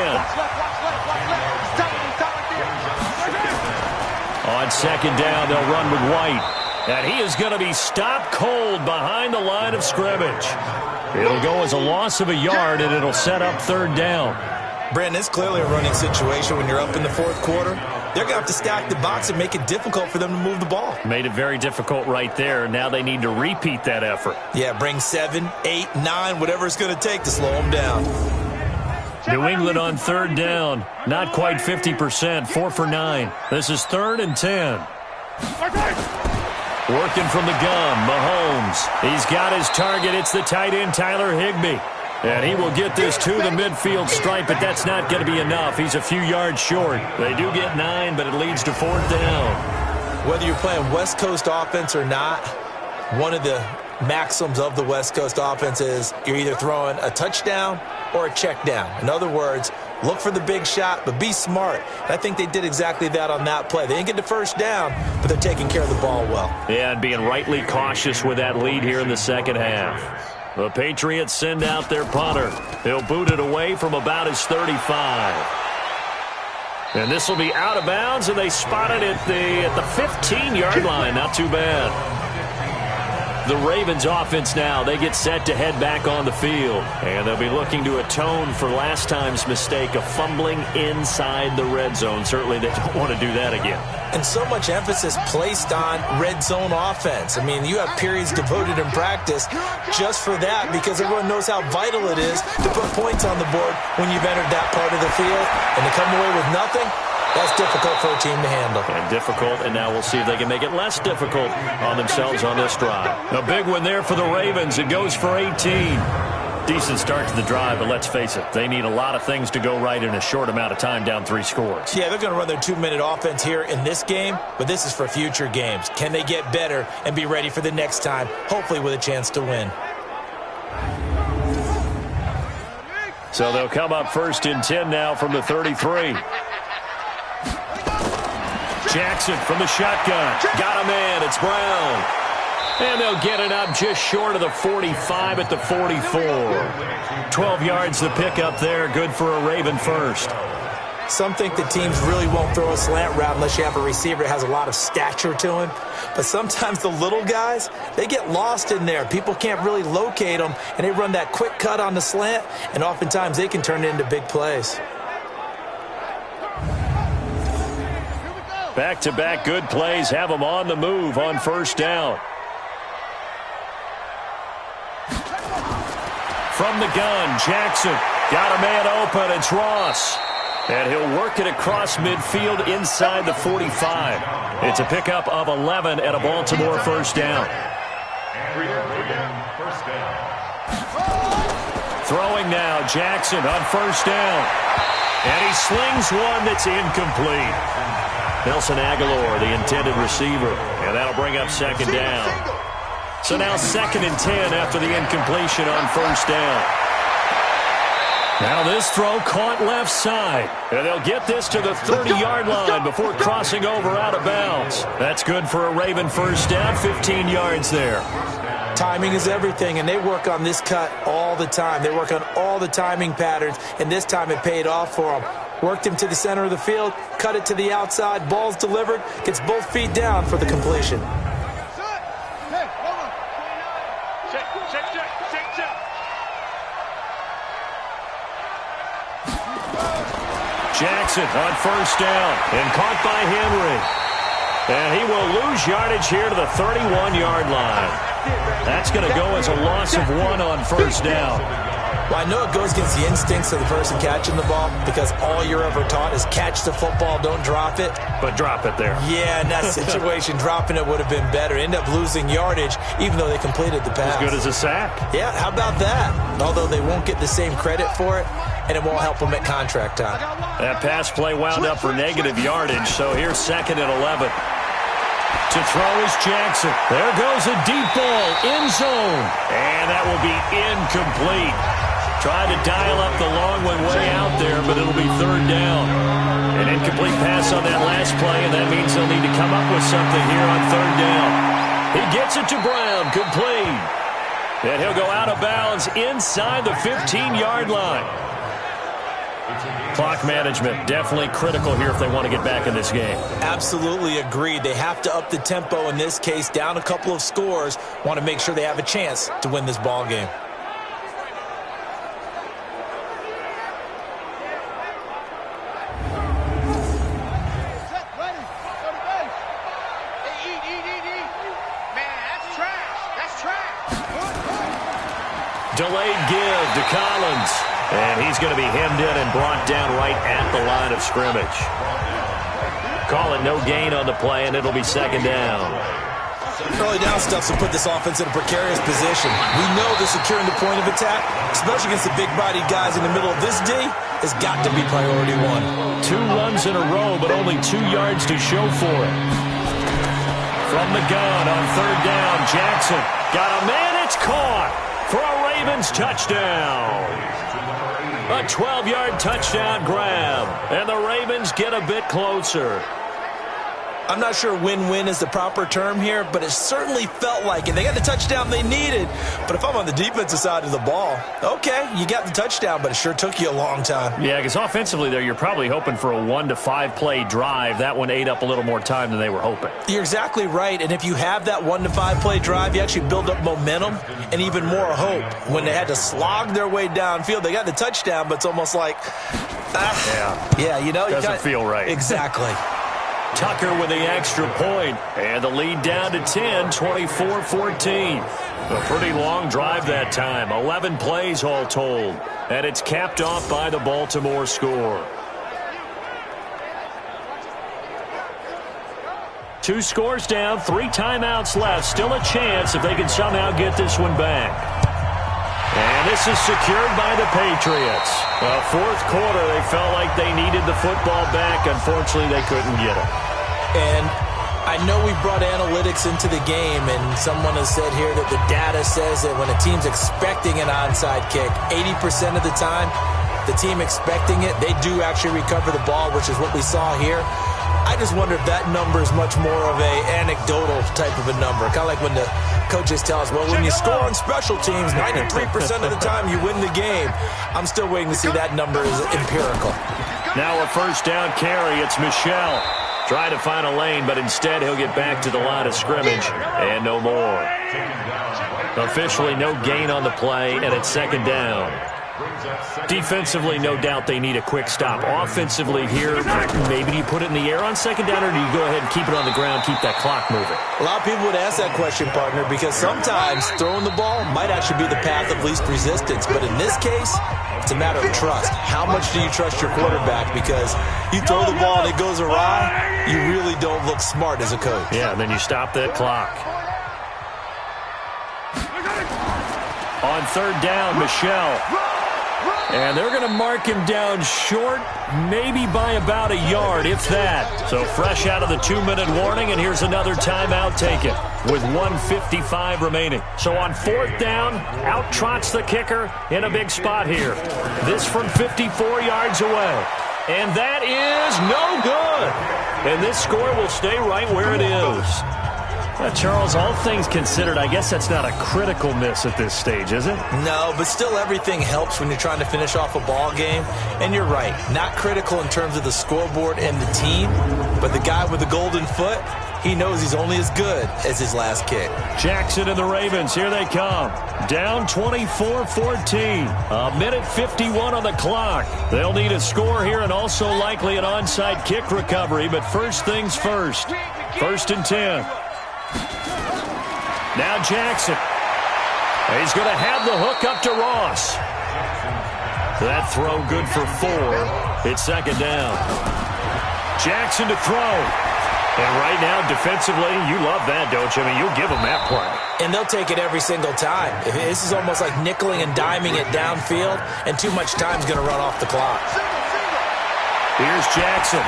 On second down, they'll run with White. And he is going to be stopped cold behind the line of scrimmage. It'll go as a loss of a yard, and it'll set up third down. Brandon, it's clearly a running situation when you're up in the fourth quarter. They're going to have to stack the box and make it difficult for them to move the ball. Made it very difficult right there. Now they need to repeat that effort. Yeah, bring 7, 8, 9, whatever it's going to take to slow them down. New England on third down. Not quite 50%, 4 for 9. This is 3rd and 10. Working from the gun, Mahomes. He's got his target. It's the tight end, Tyler Higbee. And he will get this to the midfield stripe, but that's not going to be enough. He's a few yards short. They do get 9, but it leads to 4th down. Whether you're playing West Coast offense or not, one of the maxims of the West Coast offense is you're either throwing a touchdown or a check down. In other words, look for the big shot, but be smart. And I think they did exactly that on that play. They didn't get the first down, but they're taking care of the ball well. Yeah, and being rightly cautious with that lead here in the second half. The Patriots send out their punter. He'll boot it away from about his 35. And this will be out of bounds, and they spot it at the 15-yard line. Not too bad. The Ravens offense now, they get set to head back on the field. And they'll be looking to atone for last time's mistake of fumbling inside the red zone. Certainly they don't want to do that again. And so much emphasis placed on red zone offense. I mean, you have periods devoted in practice just for that because everyone knows how vital it is to put points on the board when you've entered that part of the field. And to come away with nothing, that's difficult for a team to handle. And difficult, and now we'll see if they can make it less difficult on themselves on this drive. A big one there for the Ravens. It goes for 18. Decent start to the drive, but let's face it, they need a lot of things to go right in a short amount of time, down 3 scores. Yeah, they're going to run their 2-minute offense here in this game, but this is for future games. Can they get better and be ready for the next time, hopefully with a chance to win? So they'll come up 1st and 10 now from the 33. Jackson from the shotgun. Got a man. It's Brown. And they'll get it up just short of the 45 at the 44. 12 yards to pick up there. Good for a Raven first. Some think the teams really won't throw a slant route unless you have a receiver that has a lot of stature to him. But sometimes the little guys, they get lost in there. People can't really locate them, and they run that quick cut on the slant, and oftentimes they can turn it into big plays. Back-to-back good plays have them on the move on 1st down. From the gun, Jackson got a man open. It's Ross. And he'll work it across midfield inside the 45. It's a pickup of 11 at a Baltimore 1st down. Throwing now, Jackson on 1st down. And he slings one that's incomplete. Nelson Aguilar, the intended receiver. And that'll bring up 2nd down. So now 2nd and 10 after the incompletion on 1st down. Now this throw caught left side. And they'll get this to the 30-yard line before crossing over out of bounds. That's good for a Raven 1st down, 15 yards there. Timing is everything, and they work on this cut all the time. They work on all the timing patterns, and this time it paid off for them. Worked him to the center of the field, cut it to the outside, ball's delivered, gets both feet down for the completion. Jackson on 1st down and caught by Henry. And he will lose yardage here to the 31-yard line. That's going to go as a loss of 1 on 1st down. Well, I know it goes against the instincts of the person catching the ball because all you're ever taught is catch the football, don't drop it. But drop it there. Yeah, in that situation, dropping it would have been better. End up losing yardage even though they completed the pass. As good as a sack. Yeah, how about that? Although they won't get the same credit for it, and it won't help them at contract time. That pass play wound up for negative yardage, so here's 2nd and 11. To throw is Jackson. There goes a deep ball, end zone. And that will be incomplete. Trying to dial up the long one way out there, but it'll be third down. An incomplete pass on that last play, and that means they'll need to come up with something here on third down. He gets it to Brown, complete. And he'll go out of bounds inside the 15-yard line. Clock management, definitely critical here if they want to get back in this game. Absolutely agreed. They have to up the tempo in this case, down a couple of scores. Want to make sure they have a chance to win this ball game. Delayed give to Collins. And he's going to be hemmed in and brought down right at the line of scrimmage. Call it no gain on the play, and it'll be second down. Early down stuff will put this offense in a precarious position. We know that securing the point of attack, especially against the big-bodied guys in the middle of this D, has got to be priority one. 2 runs in a row, but only 2 yards to show for it. From the gun on third down, Jackson got a man. It's caught for a Ravens touchdown. A 12-yard touchdown grab, and the Ravens get a bit closer. I'm not sure win-win is the proper term here, but it certainly felt like it. They got the touchdown they needed, but if I'm on the defensive side of the ball, okay, you got the touchdown, but it sure took you a long time. Yeah, because offensively there, you're probably hoping for a 1 to 5 play drive. That one ate up a little more time than they were hoping. You're exactly right, and if you have that 1 to 5 play drive, you actually build up momentum and even more hope. When they had to slog their way downfield, they got the touchdown, but it's almost like, yeah, you know, doesn't feel right. Exactly. Tucker with the extra point, and the lead down to 10, 24-14. A pretty long drive that time, 11 plays all told, and it's capped off by the Baltimore score. 2 scores down, 3 timeouts left. Still a chance if they can somehow get this one back. And this is secured by the Patriots. Fourth quarter, they felt like they needed the football back. Unfortunately, they couldn't get it. And I know we brought analytics into the game, and someone has said here that the data says that when a team's expecting an onside kick, 80% of the time, the team expecting it, they do actually recover the ball, which is what we saw here. I just wonder if that number is much more of a anecdotal type of a number. Kind of like when the coaches tell us, well, when you score on special teams, 93% of the time you win the game. I'm still waiting to see that number is empirical. Now a first down carry. It's Michel. Trying to find a lane, but instead he'll get back to the line of scrimmage and no more. Officially no gain on the play, and it's second down. Defensively, no doubt they need a quick stop. Offensively here, maybe do you put it in the air on second down, or do you go ahead and keep it on the ground, keep that clock moving? A lot of people would ask that question, partner, because sometimes throwing the ball might actually be the path of least resistance. But in this case, it's a matter of trust. How much do you trust your quarterback? Because you throw the ball and it goes awry, you really don't look smart as a coach. Yeah, and then you stop that clock. On third down, Michel. And they're going to mark him down short, maybe by about a yard, if that. So fresh out of the 2-minute warning, and here's another timeout taken with 1:55 remaining. So on fourth down, out trots the kicker in a big spot here. This from 54 yards away. And that is no good. And this score will stay right where it is. Charles, all things considered, I guess that's not a critical miss at this stage, is it? No, but still everything helps when you're trying to finish off a ball game. And you're right, not critical in terms of the scoreboard and the team, but the guy with the golden foot, he knows he's only as good as his last kick. Jackson and the Ravens, here they come. Down 24-14. A minute 51 on the clock. They'll need a score here and also likely an onside kick recovery, but first things first. First and 10. Now Jackson. He's going to have the hook up to Ross. That throw good for 4. It's second down. Jackson to throw. And right now, defensively, you love that, don't you? I mean, you'll give them that play. And they'll take it every single time. This is almost like nickeling and diming it downfield, and too much time's going to run off the clock. Here's Jackson.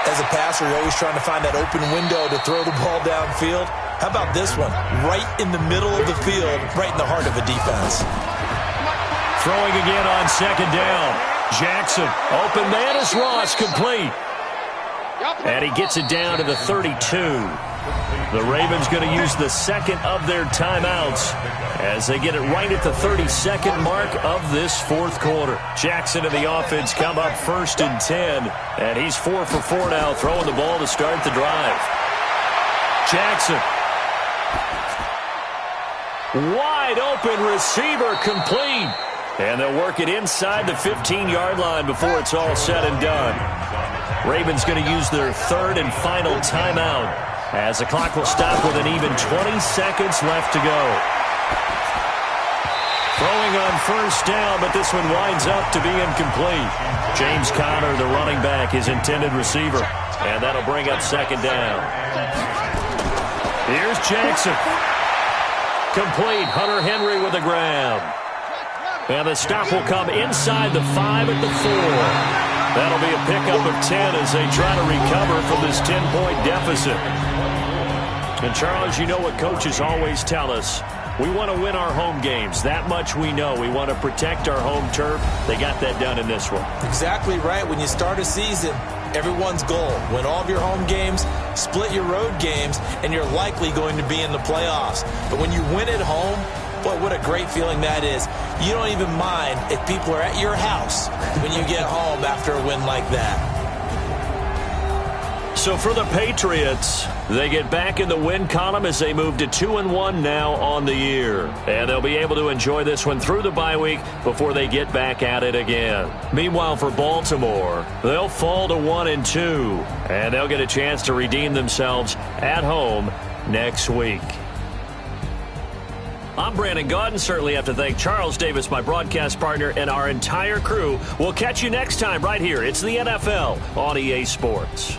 As a passer, you're always trying to find that open window to throw the ball downfield. How about this one? Right in the middle of the field, right in the heart of a defense. Throwing again on second down. Jackson, open man is Ross, complete. And he gets it down to the 32. The Ravens going to use the second of their timeouts as they get it right at the 32nd mark of this fourth quarter. Jackson and the offense come up 1st and 10, and he's 4 for 4 now, throwing the ball to start the drive. Jackson. Wide open receiver, complete. And they'll work it inside the 15-yard line before it's all said and done. Ravens going to use their third and final timeout as the clock will stop with an even 20 seconds left to go. Throwing on first down, but this one winds up to be incomplete. James Conner, the running back, his intended receiver. And that'll bring up second down. Here's Jackson. Complete. Hunter Henry with the grab. And the stop will come inside the 5 at the 4. That'll be a pickup of 10 as they try to recover from this 10-point deficit. And, Charles, you know what coaches always tell us. We want to win our home games. That much we know. We want to protect our home turf. They got that done in this one. Exactly right. When you start a season, everyone's goal, win all of your home games, split your road games, and you're likely going to be in the playoffs. But when you win at home, boy, what a great feeling that is. You don't even mind if people are at your house when you get home after a win like that. So for the Patriots, they get back in the win column as they move to 2-1 now on the year. And they'll be able to enjoy this one through the bye week before they get back at it again. Meanwhile, for Baltimore, they'll fall to 1-2. And they'll get a chance to redeem themselves at home next week. I'm Brandon Gaudin. Certainly have to thank Charles Davis, my broadcast partner, and our entire crew. We'll catch you next time right here. It's the NFL on EA Sports.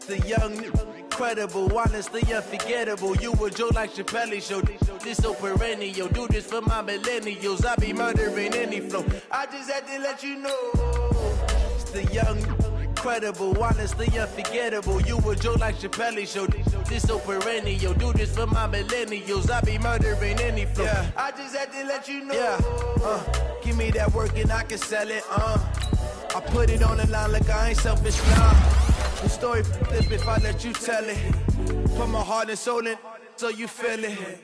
The young, incredible, honestly unforgettable. You a Joe like Chappelle show. This so perennial. Do this for my millennials. I be murdering any flow. I just had to let you know. It's the young, incredible, honestly unforgettable. You a Joe like Chappelle show. This so perennial. Do this for my millennials. I be murdering any flow. Yeah. I just had to let you know. Yeah. Give me that work and I can sell it. I put it on the line like I ain't selfish now. The story flip if I let you tell it. Put my heart and soul in so you feel it.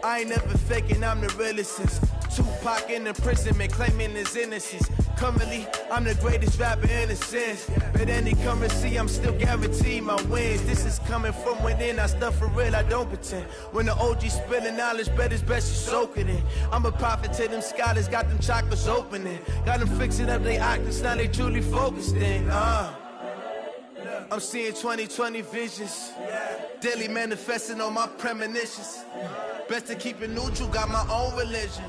I ain't never faking, I'm the realest since Tupac in imprisonment, claiming his innocence. Currently, I'm the greatest rapper in a sense. But any currency, I'm still guaranteed my wins. This is coming from within, I stuff for real, I don't pretend. When the OG spilling knowledge, bet it's best you soak it in. I'm a prophet to them scholars, got them chakras opening. Got them fixing up they octaves, now they truly focused in. I'm seeing 2020 visions. Daily manifesting on my premonitions. Best to keep it neutral, got my own religion.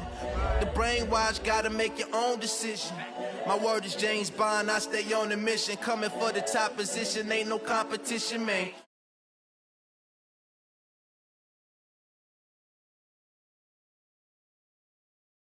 The brainwash, gotta make your own decision. My word is James Bond, I stay on the mission. Coming for the top position, ain't no competition, man.